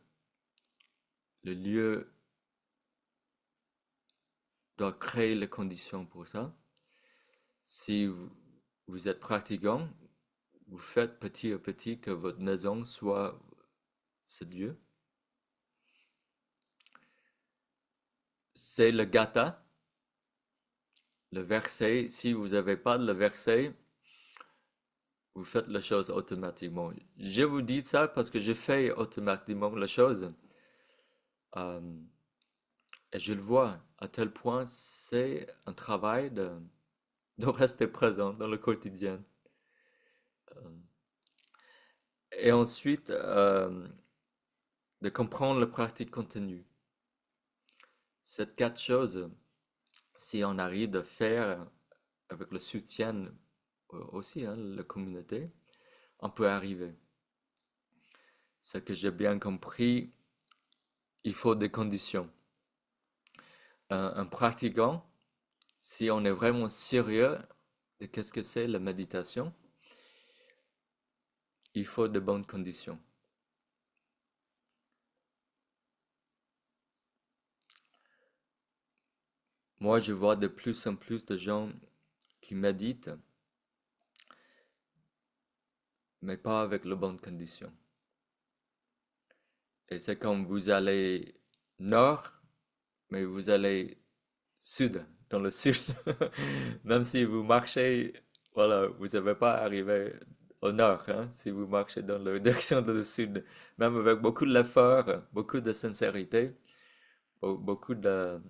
Le lieu doit créer les conditions pour ça. Si vous êtes pratiquant, vous faites petit à petit que votre maison soit ce lieu. C'est le gata, le verset. Si vous n'avez pas le verset, vous faites la chose automatiquement. Je vous dis ça parce que je fais automatiquement la chose. Euh, et je le vois à tel point, c'est un travail de rester présent dans le quotidien. Euh, Et ensuite, de comprendre la pratique continue. Ces quatre choses, si on arrive de faire avec le soutien aussi, hein, la communauté, on peut arriver. Ce que j'ai bien compris, il faut des conditions. Un pratiquant, si on est vraiment sérieux de qu'est-ce que c'est la méditation, il faut de bonnes conditions. Moi, je vois de plus en plus de gens qui méditent, mais pas avec les bonnes conditions. Et c'est comme vous allez nord, mais vous allez sud, dans le sud. Même si vous marchez, voilà, vous n'avez pas arrivé au nord, hein, si vous marchez dans la direction du sud. Même avec beaucoup d'efforts, beaucoup de sincérité, beaucoup de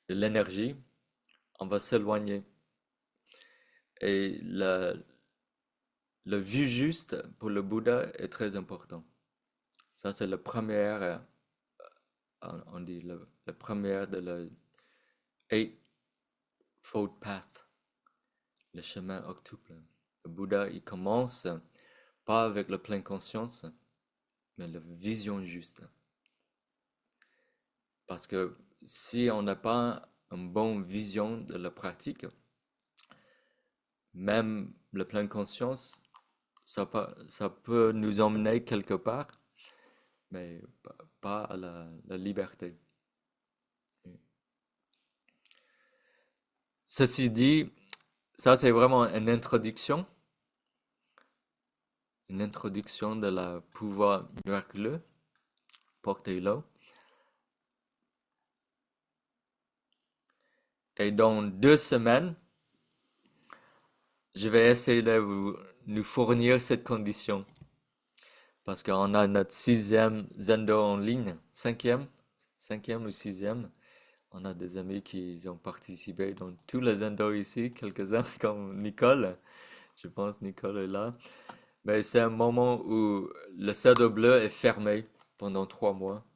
l'énergie, on va s'éloigner. Et le vue juste pour le Bouddha est très important. Ça, c'est la première, on dit, la première de la Eightfold Path, le chemin octuple. Le Bouddha, il commence pas avec la pleine conscience, mais la vision juste. Parce que si on n'a pas une bonne vision de la pratique, même la pleine conscience, ça peut nous emmener quelque part, mais pas à la liberté. Ceci dit, ça c'est vraiment une introduction de la pouvoir miraculeux, portez-le. Et dans 2 semaines, je vais essayer de nous fournir cette condition. Parce qu'on a notre 6e Zendo en ligne, 5e ou 6e. On a des amis qui ont participé dans tous les Zendo ici, quelques-uns comme Nicole. Je pense Nicole est là. Mais c'est un moment où le Cercle Bleu est fermé pendant 3 mois.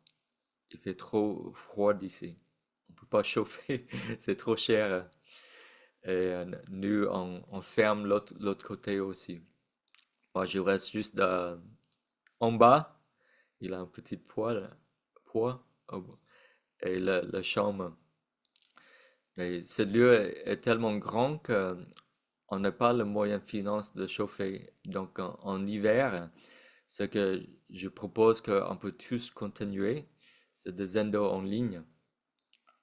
Il fait trop froid ici. On peut pas chauffer, c'est trop cher. Et nous, on ferme l'autre côté aussi. Moi, je reste juste en bas. Il a un petit poids et la chambre. Mais ce lieu est tellement grand qu'on n'a pas le moyen finance de chauffer. Donc, en hiver, ce que je propose qu'on peut tous continuer, c'est des Zendo en ligne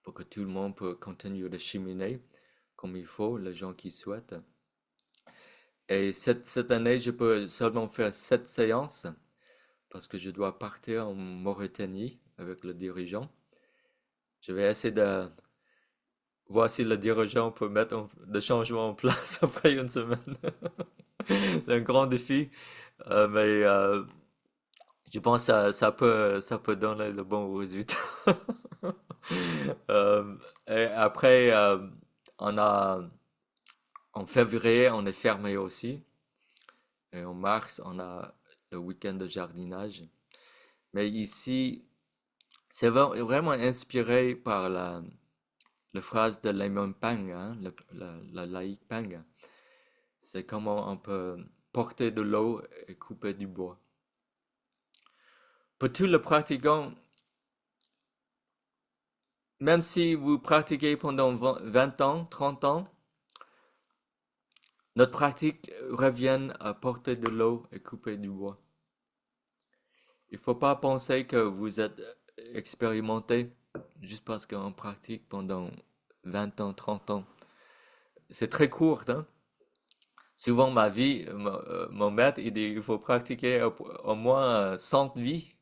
pour que tout le monde peut continuer de cheminer comme il faut, les gens qui souhaitent. Et cette année, je peux seulement faire 7 séances parce que je dois partir en Mauritanie avec le dirigeant. Je vais essayer de voir si le dirigeant peut mettre des changements en place après une semaine. C'est un grand défi, mais je pense que ça peut donner de bons résultats. Et après, on a, en février, on est fermé aussi. Et en mars, on a le week-end de jardinage. Mais ici, c'est vraiment inspiré par la phrase de Layman Pang, hein, la laïque Pang. C'est comment on peut porter de l'eau et couper du bois. Pour tous les pratiquants, même si vous pratiquez pendant 20 ans, 30 ans, notre pratique revient à porter de l'eau et couper du bois. Il ne faut pas penser que vous êtes expérimenté juste parce qu'on pratique pendant 20 ans, 30 ans. C'est très court, hein? Souvent, ma vie, mon maître, il dit il faut pratiquer au moins 100 vies,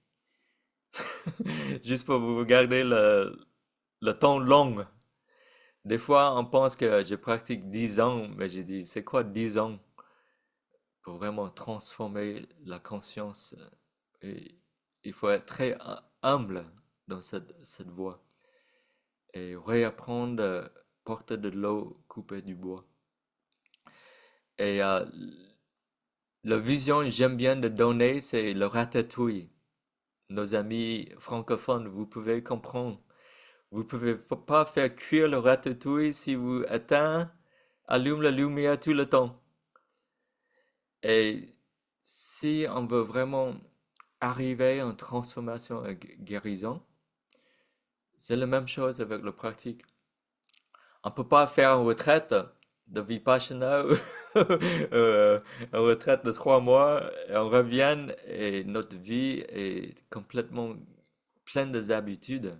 juste pour vous garder le temps long. Des fois, on pense que je pratique 10 ans, mais j'ai dit c'est quoi 10 ans pour vraiment transformer la conscience? Et il faut être très humble dans cette voie et réapprendre à porter de l'eau, couper du bois. Et la vision que j'aime bien de donner, c'est le ratatouille. Nos amis francophones, vous pouvez comprendre. Vous pouvez pas faire cuire le ratatouille si vous allume la lumière tout le temps. Et si on veut vraiment arriver à une transformation et guérison, c'est la même chose avec la pratique. On ne peut pas faire une retraite de Vipassana ou une retraite de 3 mois et on revient et notre vie est complètement pleine des habitudes.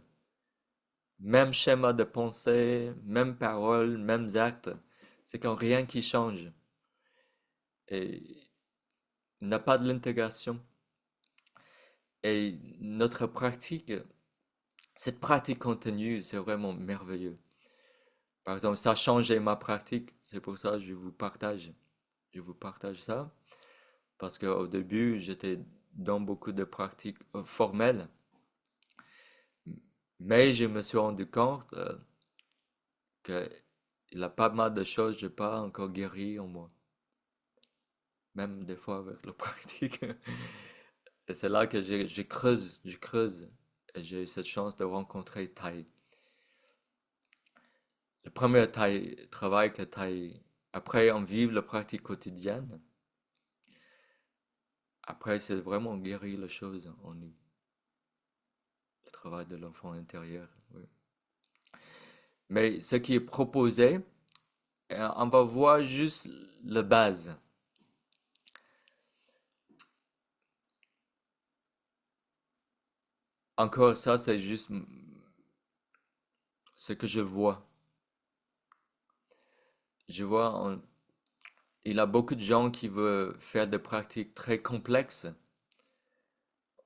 Même schéma de pensée, même parole, mêmes actes. C'est comme rien qui change. Et il n'y a pas de l'intégration. Et notre pratique, cette pratique continue, c'est vraiment merveilleux. Par exemple, ça a changé ma pratique, c'est pour ça que je vous partage ça, parce qu'au début, j'étais dans beaucoup de pratiques formelles, mais je me suis rendu compte qu'il y a pas mal de choses que je n'ai pas encore guéri en moi, même des fois avec la pratique. Et c'est là que je creuse, et j'ai eu cette chance de rencontrer Thaï. Le premier travail que Thaï, après en vivre la pratique quotidienne, après c'est vraiment guérir les choses en nous, le travail de l'enfant intérieur. Oui. Mais ce qui est proposé, on va voir juste la base. Encore ça, c'est juste ce que je vois. Je vois, il y a beaucoup de gens qui veulent faire des pratiques très complexes.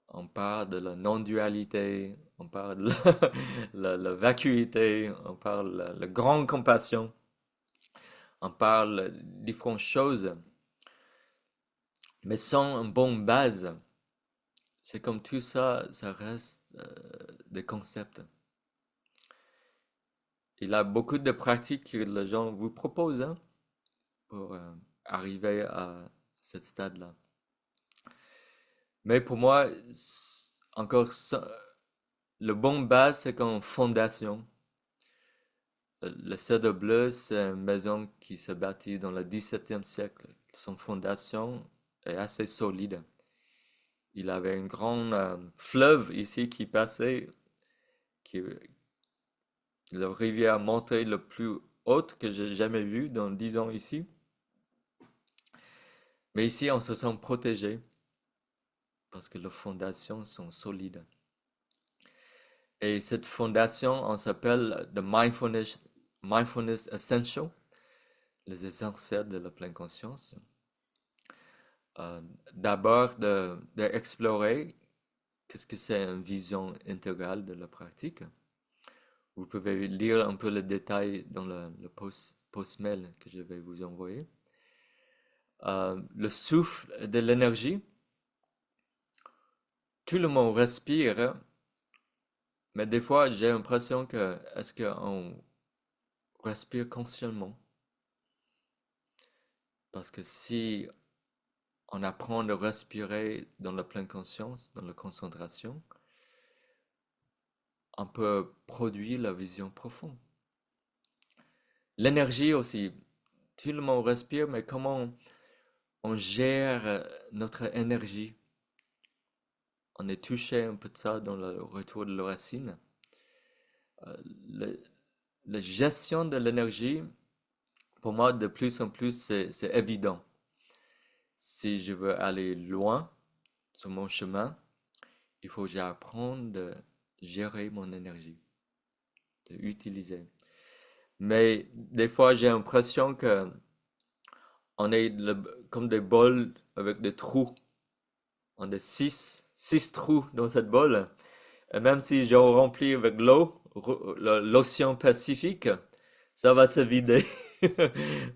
On parle de la non-dualité, on parle de la vacuité, on parle de la grande compassion, on parle de différentes choses, mais sans une bonne base, c'est comme tout ça, ça reste des concepts. Il y a beaucoup de pratiques que les gens vous proposent hein, pour arriver à ce stade-là. Mais pour moi, encore le bon base, c'est comme fondation. Le Cèdre Bleu, c'est une maison qui s'est bâtie dans le XVIIe siècle. Son fondation est assez solide. Il avait un grand fleuve ici qui passait, qui, la rivière montée le plus haute que j'ai jamais vue dans 10 ans ici. Mais ici, on se sent protégé parce que les fondations sont solides. Et cette fondation, on s'appelle the Mindfulness Essential, les essentiels de la pleine conscience. D'abord, d'explorer qu'est-ce que c'est une vision intégrale de la pratique. Vous pouvez lire un peu les détails dans le post-mail que je vais vous envoyer. Le souffle de l'énergie. Tout le monde respire, mais des fois j'ai l'impression que est-ce qu'on respire consciemment? Parce que si on apprend à respirer dans la pleine conscience, dans la concentration, on peut produire la vision profonde. L'énergie aussi. Tout le monde respire, mais comment on gère notre énergie? On est touché un peu de ça dans le retour de la racine. La gestion de l'énergie, pour moi, de plus en plus, c'est évident. Si je veux aller loin sur mon chemin, il faut que j'apprenne de gérer mon énergie, de l'utiliser. Mais des fois, j'ai l'impression que on est comme des bols avec des trous. On a six trous dans cette bol. Et même si je remplis avec l'océan Pacifique, ça va se vider.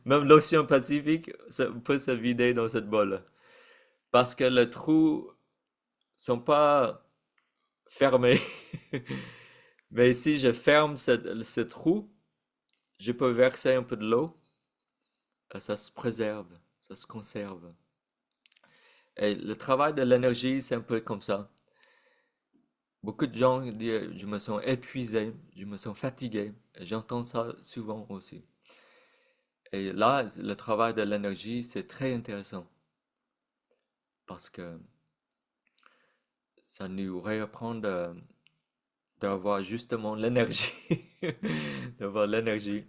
Même l'océan Pacifique ça peut se vider dans cette bol. Parce que les trous sont pas fermés. Mais si je ferme ce trou, je peux verser un peu de l'eau. Et ça se préserve, ça se conserve. Et le travail de l'énergie, c'est un peu comme ça. Beaucoup de gens disent, je me sens épuisé, je me sens fatigué. Et j'entends ça souvent aussi. Et là, le travail de l'énergie, c'est très intéressant. Parce que ça nous réapprend d'avoir justement l'énergie. D'avoir l'énergie.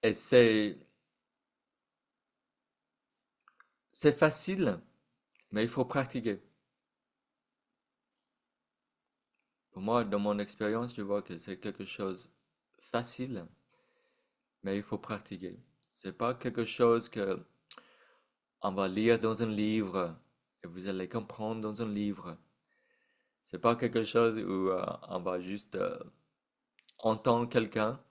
Et c'est facile, mais il faut pratiquer. Pour moi, dans mon expérience, je vois que c'est quelque chose de facile, mais il faut pratiquer. C'est pas quelque chose que on va lire dans un livre et vous allez comprendre dans un livre. C'est pas quelque chose où on va juste entendre quelqu'un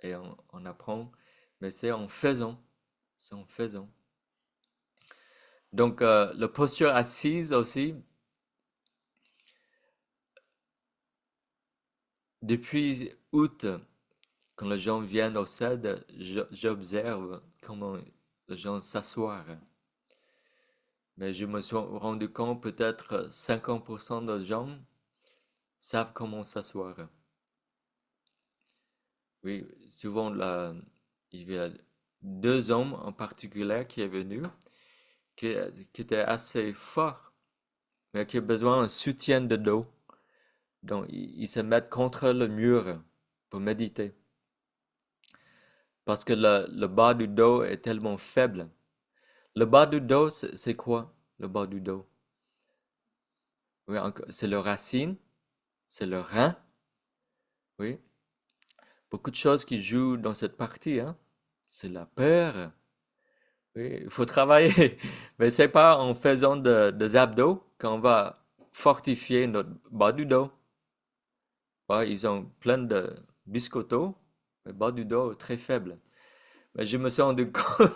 et on apprend, mais c'est en faisant. C'est en faisant. Donc, la posture assise aussi, depuis août, quand les gens viennent au CED, j'observe comment les gens s'asseoir. Mais je me suis rendu compte peut-être 50% des gens savent comment s'asseoir. Oui, souvent là, il y a deux hommes en particulier qui est venu, qui, qui étaient assez forts, mais qui ont besoin d'un soutien de dos. Donc, ils se mettent contre le mur pour méditer. Parce que le bas du dos est tellement faible. Le bas du dos, c'est quoi, le bas du dos? Oui, c'est le racine, c'est le rein. Oui, beaucoup de choses qui jouent dans cette partie, hein. C'est la peur. Oui, il faut travailler. Mais c'est pas en faisant des abdos qu'on va fortifier notre bas du dos. Ouais, ils ont plein de biscottos, mais bas du dos est très faible. Mais je me suis rendu compte,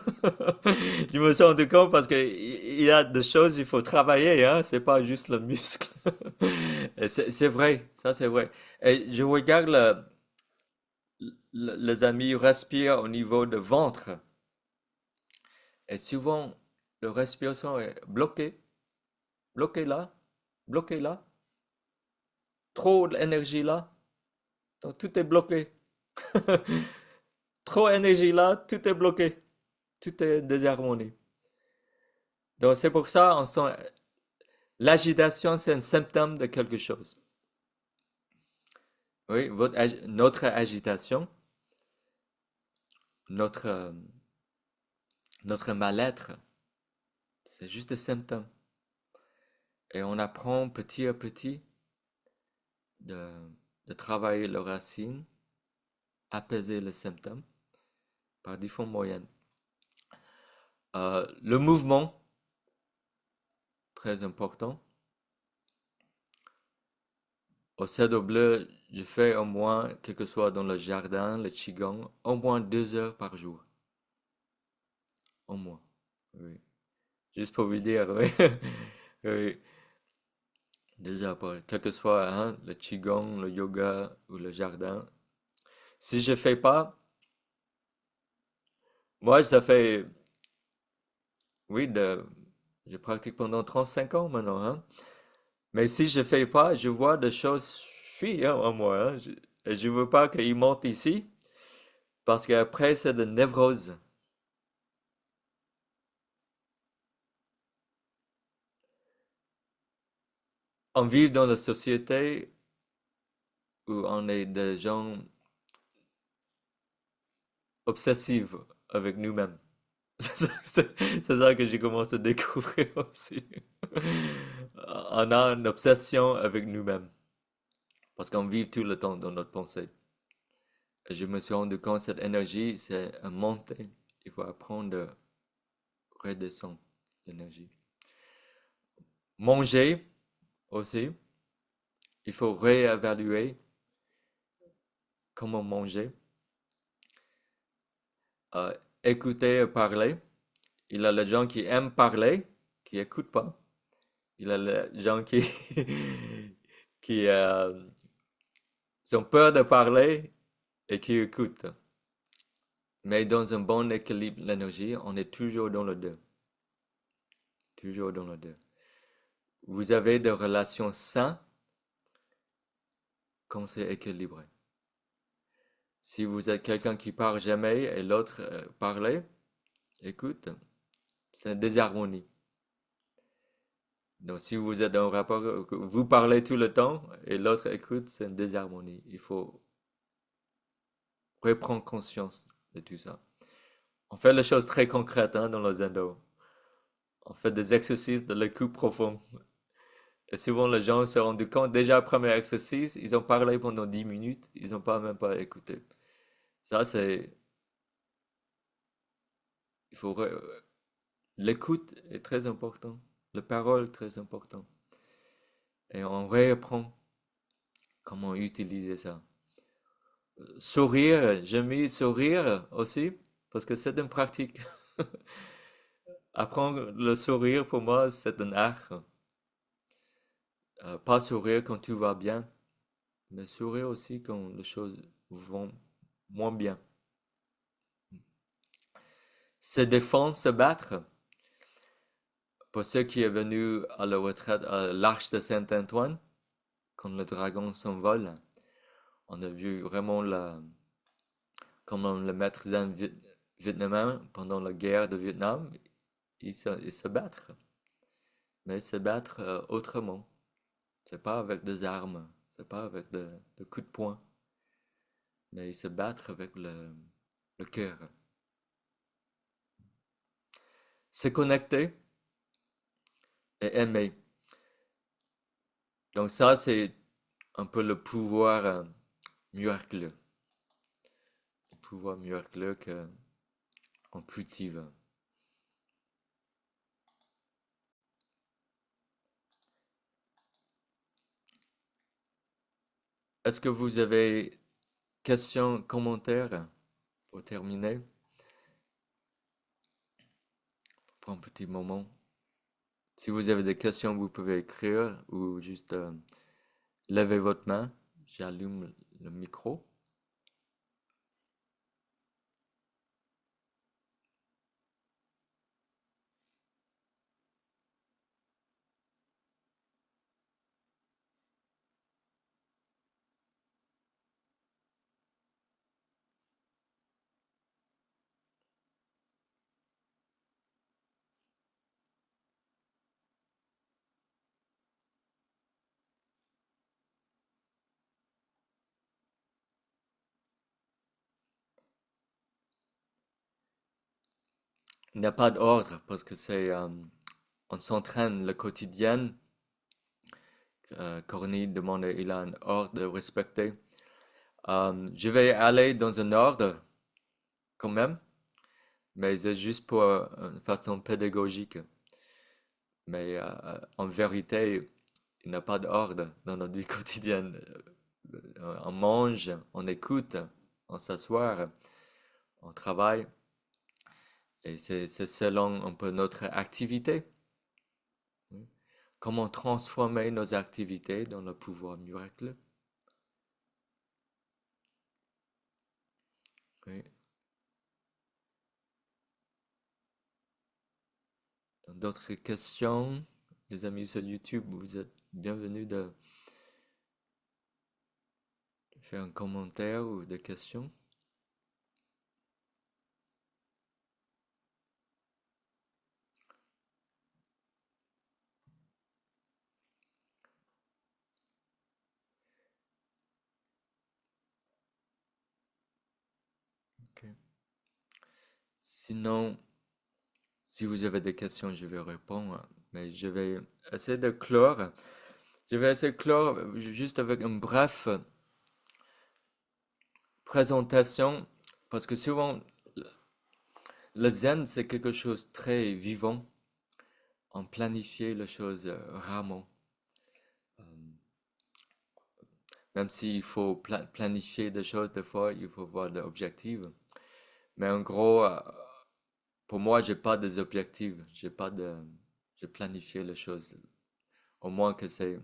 je me suis rendu compte parce que il y a des choses, il faut travailler, hein, c'est pas juste le muscle. Et c'est vrai, ça c'est vrai. Et je regarde les amis respirent au niveau de ventre. Et souvent, la respiration est bloquée, bloquée là, bloquée là. Trop d'énergie là, donc tout est bloqué. Trop d'énergie là, tout est bloqué. Tout est désharmonie. Donc c'est pour ça, on sent l'agitation, c'est un symptôme de quelque chose. Oui, notre agitation, notre, notre mal-être, c'est juste des symptômes. Et on apprend petit à petit de, de travailler les racines, apaiser les symptômes par différents moyens. Le mouvement, très important. Au Cèdre Bleu, je fais au moins, quel que soit dans le jardin, le Qigong, au moins 2 heures par jour. Au moins. Oui. Juste pour vous dire, oui. Oui. 2 heures par jour. Quel que soit hein, le Qigong, le yoga ou le jardin. Si je fais pas, moi, ça fait, oui, je pratique pendant 35 ans maintenant, hein. Mais si je fais pas, je vois des choses fuir hein, en moi. Hein. Et je veux pas qu'ils montent ici, parce qu'après, c'est de névrose. On vit dans la société où on est des gens obsessifs avec nous-mêmes. C'est ça que j'ai commencé à découvrir aussi. On a une obsession avec nous-mêmes parce qu'on vit tout le temps dans notre pensée. Et je me suis rendu compte que cette énergie, c'est un montée. Il faut apprendre à redescendre l'énergie. Manger aussi. Il faut réévaluer comment manger. Euh, Écouter parler. Il y a les gens qui aiment parler, qui n'écoutent pas. Il y a les gens qui, qui ont peur de parler et qui écoutent. Mais dans un bon équilibre de l'énergie, on est toujours dans le deux. Toujours dans le deux. Vous avez des relations saines quand c'est équilibré. Si vous êtes quelqu'un qui parle jamais et l'autre parle, écoute, c'est une désharmonie. Donc si vous êtes dans un rapport, vous parlez tout le temps et l'autre écoute, c'est une désharmonie. Il faut reprendre conscience de tout ça. On fait les choses très concrètes hein, dans le Zendo. On fait des exercices de l'écoute profonde. Et souvent, les gens se rendent compte, déjà, premier exercice, ils ont parlé pendant 10 minutes, ils n'ont pas même pas écouté. Ça, c'est... Il faut... L'écoute est très important. La parole est très important. et on réapprend comment utiliser ça. Sourire, j'ai mis sourire aussi, parce que c'est une pratique. Apprendre le sourire, pour moi, c'est un art. Pas sourire quand tout va bien, mais sourire aussi quand les choses vont moins bien. Se défendre, se battre. Pour ceux qui sont venus à la retraite à l'Arche de Saint-Antoine, quand le dragon s'envole, on a vu vraiment comment le maître zen vietnamien, pendant la guerre de Vietnam, il se battre. Mais se battre autrement. C'est pas avec des armes, c'est pas avec de coups de poing, mais il se battre avec le cœur. Se connecter et aimer. Donc ça, c'est un peu le pouvoir miraculeux. Le pouvoir miraculeux qu'on cultive. Est-ce que vous avez questions, commentaires pour terminer? Pour un petit moment. Si vous avez des questions, vous pouvez écrire ou juste lever votre main. J'allume le micro. Il n'y a pas d'ordre parce que on s'entraîne le quotidien. Corny demande, il a un ordre de respecter. Je vais aller dans un ordre quand même, mais c'est juste pour une façon pédagogique. Mais en vérité, il n'y a pas d'ordre dans notre vie quotidienne. On mange, on écoute, on s'assoit, on travaille. Et c'est selon un peu notre activité. Comment transformer nos activités dans le pouvoir miraculeux. Oui. D'autres questions? Les amis sur YouTube, vous êtes bienvenus de faire un commentaire ou des questions. Ok. Sinon, si vous avez des questions, je vais répondre, mais je vais essayer de clore. Je vais essayer de clore juste avec une bref présentation, parce que souvent, le zen, c'est quelque chose de très vivant. On planifie les choses rarement. Euh, Même s'il faut planifier des choses, des fois, il faut voir des objectifs. Mais en gros, pour moi, j'ai pas des objectifs. J'ai pas de, je planifie les choses. Au moins que c'est,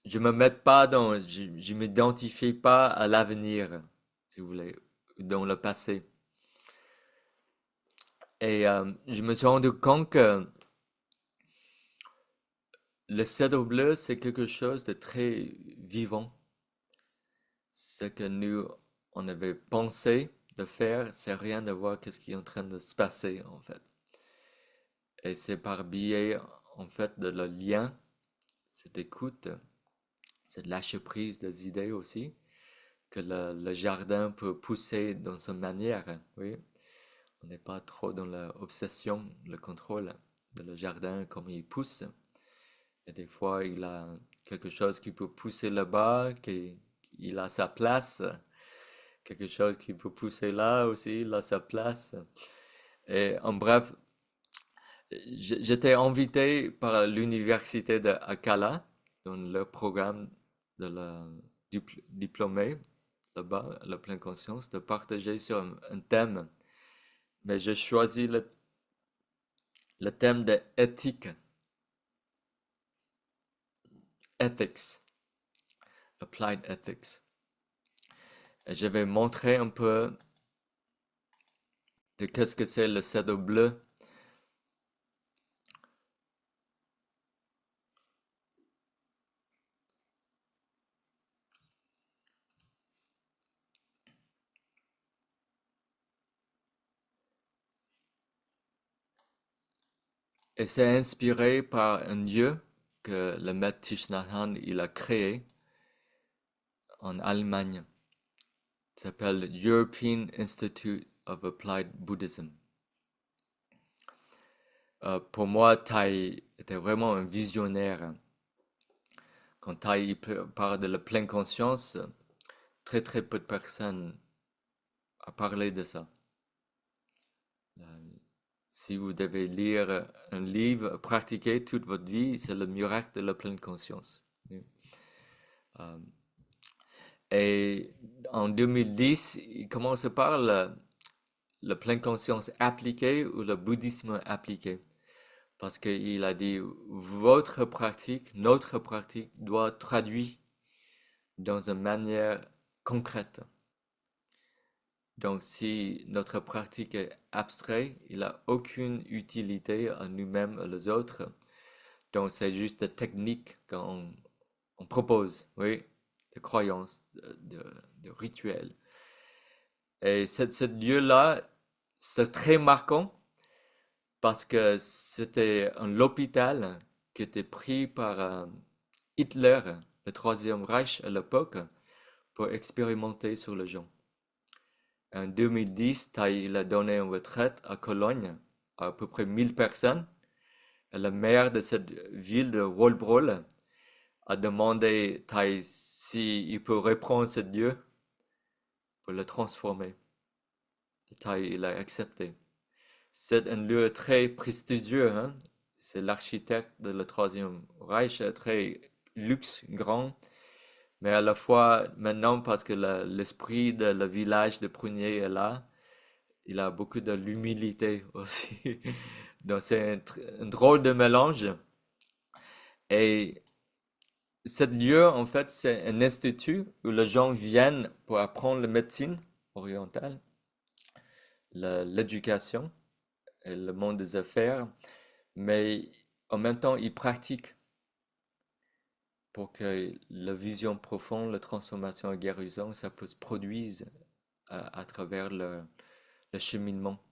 je me mets pas je m'identifie pas à l'avenir, si vous voulez, dans le passé. Et je me suis rendu compte que le cerveau bleu, c'est quelque chose de très vivant. Ce que nous, on avait pensé de faire, c'est rien à voir qu'est-ce qui est en train de se passer, en fait. Et c'est par biais, en fait, de le lien, cette écoute, cette lâcher prise des idées aussi, que le jardin peut pousser dans sa manière, oui. On n'est pas trop dans l'obsession, le contrôle de le jardin, comme il pousse. Et des fois, il a quelque chose qui peut pousser là-bas, il a sa place. Quelque chose qui peut pousser là aussi, il a sa place. Et en bref, J'étais invité par l'université de Akala dans le programme de la diplômé là-bas, la pleine conscience, de partager sur un thème. Mais j'ai choisi le thème de éthique, ethics, applied ethics. Et je vais montrer un peu de qu'est-ce que c'est le cèdre bleu. Et c'est inspiré par un dieu que le maître Thich Nhat Hanh il a créé en Allemagne. Il s'appelle European Institute of Applied Buddhism. Pour moi, Thai était vraiment un visionnaire. Quand Thai il parle de la pleine conscience, très très peu de personnes ont parlé de ça. Si vous devez lire un livre, pratiquer toute votre vie, c'est le miracle de la pleine conscience. Euh, Et en 2010, il commence par la pleine conscience appliquée ou le bouddhisme appliqué. Parce qu'il a dit, votre pratique, notre pratique doit traduire dans une manière concrète. Donc, si notre pratique est abstraite, il n'a aucune utilité à nous-mêmes et aux autres. Donc, c'est juste des techniques qu'on propose, oui, de croyances, de rituels. Et ce lieu-là, c'est très marquant parce que c'était un hôpital qui était pris par Hitler, le Troisième Reich à l'époque, pour expérimenter sur les gens. En 2010, il a donné une retraite à Cologne à peu près 1000 personnes. Et le maire de cette ville de Wolbrol a demandé s'il peut reprendre ce lieu pour le transformer. Il a accepté. C'est un lieu très prestigieux, hein? C'est l'architecte de le Troisième Reich, très luxe, grand, mais à la fois maintenant parce que l'esprit de le village de Prunier est là, il a beaucoup de l'humilité aussi. Donc c'est un drôle de mélange. Et ce lieu, en fait, c'est un institut où les gens viennent pour apprendre la médecine orientale, l'éducation et le monde des affaires, mais en même temps, ils pratiquent pour que la vision profonde, la transformation et guérison, ça peut se produire à travers le cheminement,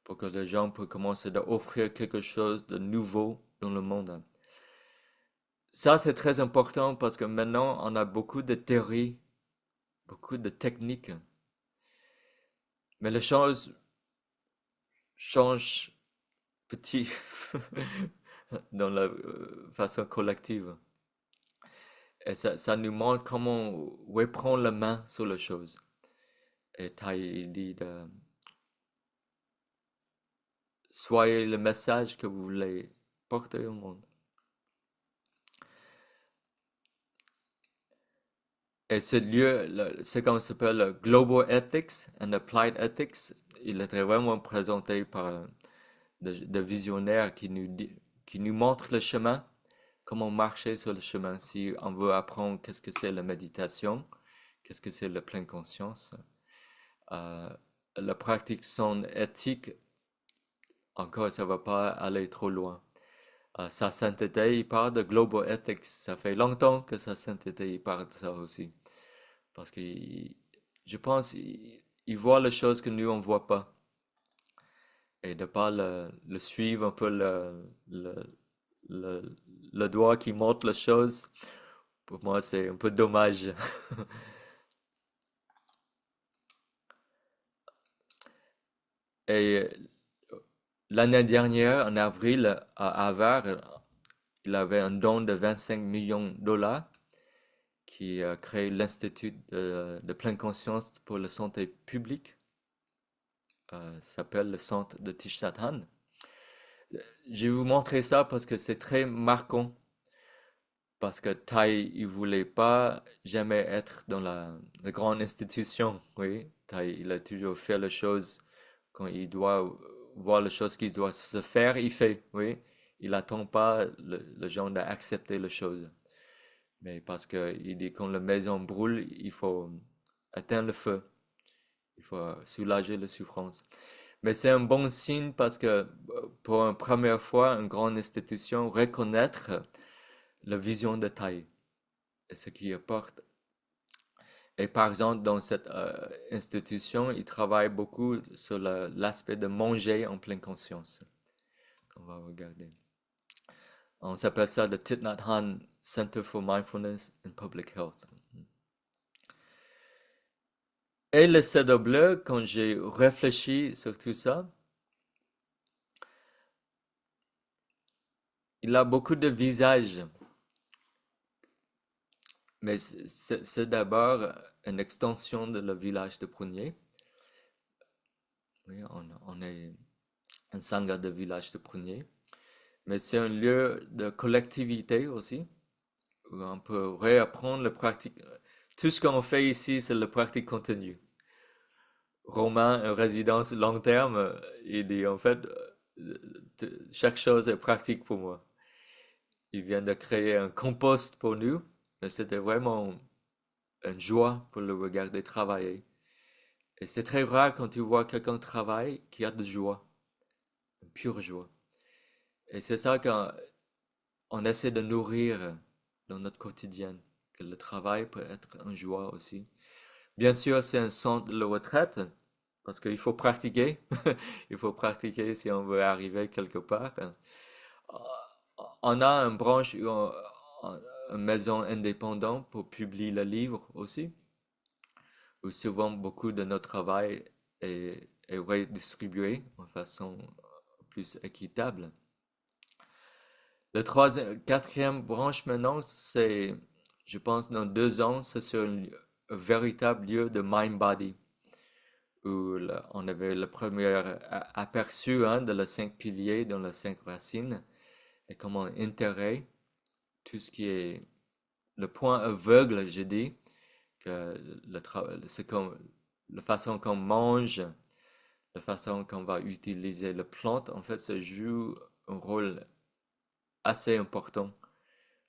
pour que les gens puissent commencer à offrir quelque chose de nouveau dans le monde. Ça, c'est très important parce que maintenant, on a beaucoup de théories, beaucoup de techniques, mais les choses changent petit dans la façon collective. Et ça nous montre comment reprendre la main sur les choses. Et Thai il dit de soyez le message que vous voulez porter au monde. Et ce lieu, ce qu'on s'appelle le Global Ethics and Applied Ethics, il était vraiment présenté par des visionnaires qui nous montrent le chemin, comment marcher sur le chemin. Si on veut apprendre qu'est-ce que c'est la méditation, qu'est-ce que c'est la pleine conscience, la pratique sans éthique, encore ça va pas aller trop loin. Sa sainteté, il parle de Global Ethics. Ça fait longtemps que sa sainteté, il parle de ça aussi. Parce que je pense qu'il voit les choses que nous, on ne voit pas. Et de ne pas le suivre un peu le doigt qui montre les choses, pour moi, c'est un peu dommage. Et l'année dernière, en avril, à Harvard, il avait un don de 25 millions de dollars qui a créé l'Institut de pleine conscience pour la santé publique. Ça s'appelle le centre de Thich Nhat Hanh. Je vais vous montrer ça parce que c'est très marquant. Parce que Thaï, il voulait pas jamais être dans la grande institution, oui. Thaï, il a toujours fait les choses quand il doit voir les choses qui doivent se faire, il fait, oui. Il attend pas le gens d'accepter les choses. Mais parce que il dit quand la maison brûle, il faut éteindre le feu. Il faut soulager la souffrance. Mais c'est un bon signe parce que pour une première fois, une grande institution reconnaître la vision de Thaï et ce qu'il apporte. Et par exemple, dans cette institution, il travaille beaucoup sur l'aspect de manger en pleine conscience. On va regarder. On s'appelle ça le Thich Nhat Hanh Center for Mindfulness in Public Health. Et le CW, quand j'ai réfléchi sur tout ça, il a beaucoup de visages, mais c'est d'abord une extension de le village de Prunier. Oui, on est un sangha de village de Prunier, mais c'est un lieu de collectivité aussi, où on peut réapprendre la pratique. Tout ce qu'on fait ici, c'est la pratique continue. Romain, une résidence long terme, il dit en fait, chaque chose est pratique pour moi. Il vient de créer un compost pour nous, mais c'était vraiment une joie pour le regarder travailler. Et c'est très rare quand tu vois quelqu'un travailler qui a de joie, une pure joie. Et c'est ça qu'on essaie de nourrir dans notre quotidien, que le travail peut être une joie aussi. Bien sûr, c'est un centre de retraite, parce qu'il faut pratiquer. Il faut pratiquer si on veut arriver quelque part. On a une branche, une maison indépendante pour publier le livre aussi, où souvent beaucoup de notre travail est redistribué de façon plus équitable. Le troisième, quatrième branche maintenant, c'est, je pense, dans 2 ans, c'est un véritable lieu de mind-body, où on avait le premier aperçu de les 5 piliers dans les 5 racines, et comment intégrer tout ce qui est le point aveugle, je dis, que c'est comme la façon qu'on mange, la façon qu'on va utiliser la plante, en fait, ça joue un rôle assez important.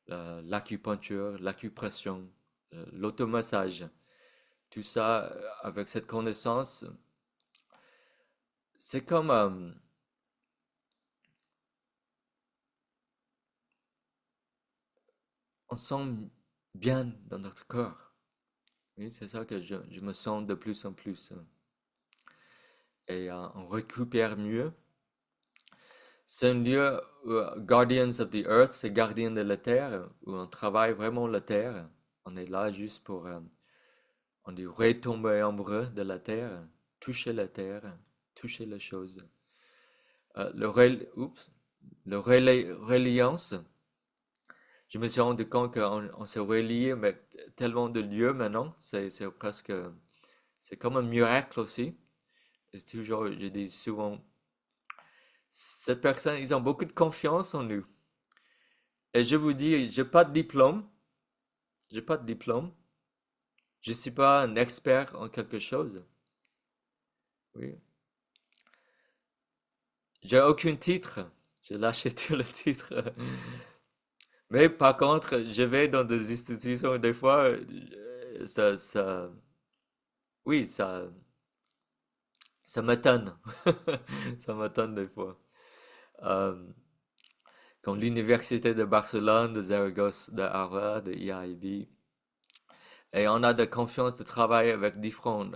L'acupuncture, l'acupression, l'automassage, tout ça, avec cette connaissance, c'est comme on sent bien dans notre corps. Oui, c'est ça que je me sens de plus en plus. Et on récupère mieux. C'est un lieu où, Guardians of the Earth, c'est gardien de la terre, où on travaille vraiment la terre. On est là juste pour, on dit, retomber amoureux de la terre, toucher les choses. Le reliance, je me suis rendu compte qu'on se relie avec tellement de lieux maintenant, c'est presque, c'est comme un miracle aussi. Et toujours, je dis souvent, ces personnes, ils ont beaucoup de confiance en nous. Et je vous dis, j'ai pas de diplôme, je suis pas un expert en quelque chose. Oui. J'ai aucun titre, j'ai lâché tout le titre. Mais par contre, je vais dans des institutions, des fois, oui, ça m'étonne. Ça m'étonne des fois. Euh, Comme l'université de Barcelone, de Zaragoza, de Harvard, de IIB. Et on a de confiance de travailler avec différentes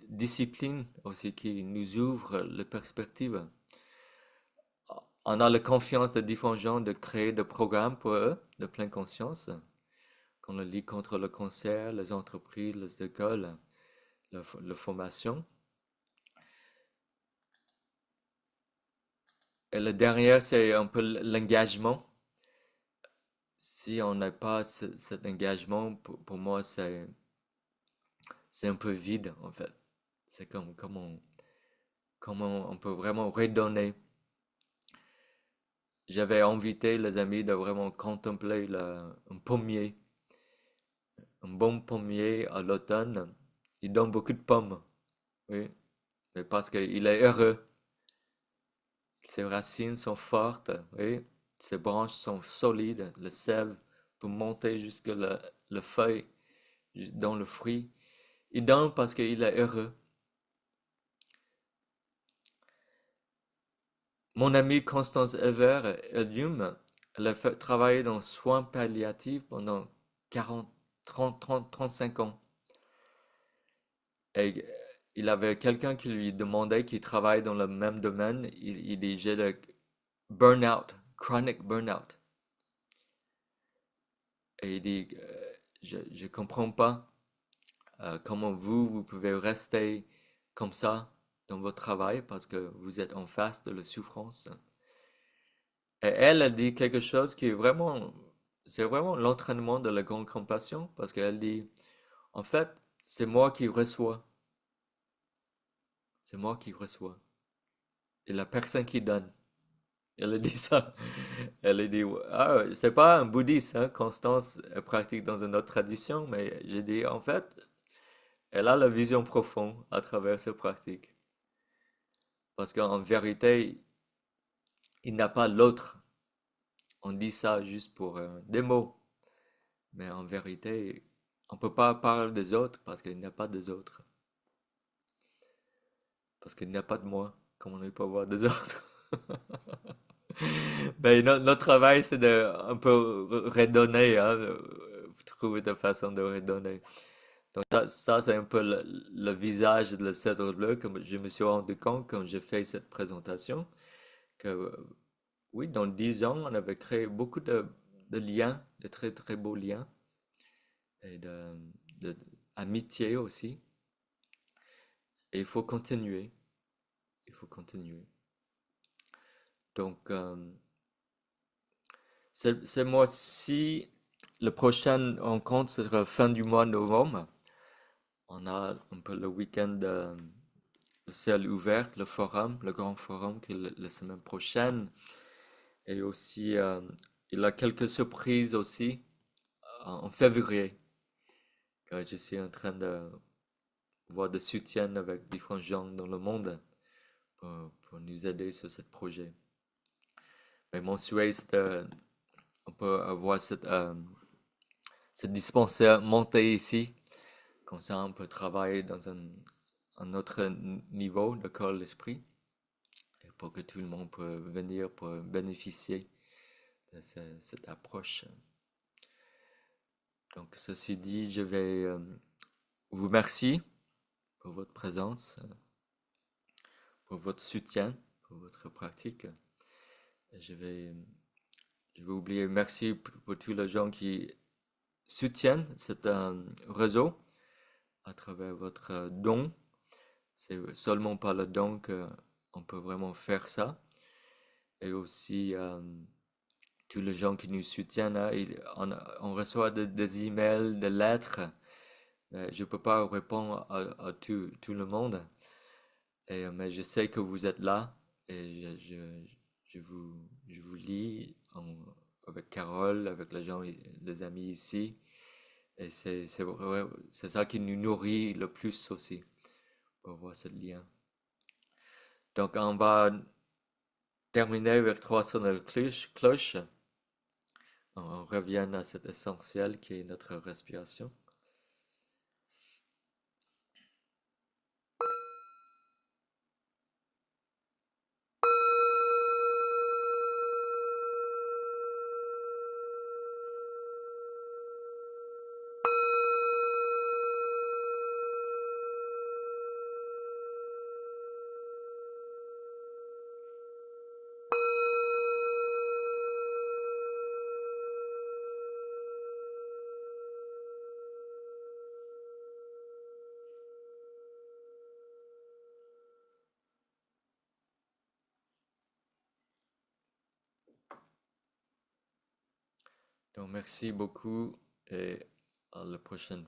disciplines aussi qui nous ouvrent les perspectives. On a la confiance de différents gens de créer des programmes pour eux, de pleine conscience. Qu'on le lit contre le cancer, les entreprises, les écoles, la formation. Et le dernier, c'est un peu l'engagement. Si on n'a pas cet engagement, pour moi, c'est un peu vide, en fait. C'est comme comment on peut vraiment redonner. j'avais invité les amis de vraiment contempler un pommier, un bon pommier à l'automne. Il donne beaucoup de pommes, oui, mais parce qu'il est heureux. Ses racines sont fortes, oui, ses branches sont solides, le sève peut monter jusque le feuille, dans le fruit. Il donne parce qu'il est heureux. Mon amie Constance Ever-Elium, elle a fait travailler dans soins palliatifs pendant 40, 30, 30, 35 ans. Et il avait quelqu'un qui lui demandait, qui travaille dans le même domaine, il dit, j'ai le burn-out, chronic burn-out. Et il dit, je ne comprends pas comment vous pouvez rester comme ça dans votre travail parce que vous êtes en face de la souffrance. Et elle a dit quelque chose qui est vraiment, c'est vraiment l'entraînement de la grande compassion parce qu'elle dit, en fait, c'est moi qui reçois, c'est moi qui reçois. Et la personne qui donne. Elle a dit ça. Elle a dit, ah, c'est pas un bouddhiste, hein, Constance pratique dans une autre tradition, mais j'ai dit, en fait, elle a la vision profonde à travers ses pratiques. Parce qu'en vérité, il n'a pas l'autre. On dit ça juste pour des mots. Mais en vérité, on ne peut pas parler des autres parce qu'il n'y a pas des autres. Parce qu'il n'y a pas de moi, comme on ne peut voir des autres. Ben, notre travail, c'est de un peu redonner, hein, trouver des façons de redonner. Donc ça c'est un peu le visage de cette bleu, comme je me suis rendu compte quand j'ai fait cette présentation, que oui, dans 10 ans, on avait créé beaucoup de liens, de très très beaux liens, et d'amitié aussi. Et il faut continuer, il faut continuer. Donc, ce mois-ci, le prochain rencontre sera fin du mois de novembre. On a un peu le week-end de ciel ouvert, le forum, le grand forum qui est la semaine prochaine. Et aussi, il a quelques surprises aussi en février, car je suis en train de voir de soutien avec différents gens dans le monde pour nous aider sur ce projet. Mais mon souhait, c'est on peut avoir cette dispensaire montée ici. Comme ça, on peut travailler dans un autre niveau de corps l'esprit. Pour que tout le monde peut venir pour bénéficier de cette approche. Donc, ceci dit, je vais vous remercier pour votre présence, pour votre soutien, pour votre pratique. Et je vais oublier merci pour tous les gens qui soutiennent cet réseau à travers votre don. C'est seulement par le don qu'on peut vraiment faire ça. Et aussi tous les gens qui nous soutiennent, hein, on reçoit des emails, des lettres. Je ne peux pas répondre à tout le monde. Mais je sais que vous êtes là et je vous lis avec Carole, avec les amis ici. Et c'est ça qui nous nourrit le plus aussi, pour voir ce lien. Donc on va terminer avec 3 sons de cloche. On revient à cet essentiel qui est notre respiration. Donc merci beaucoup et à la prochaine.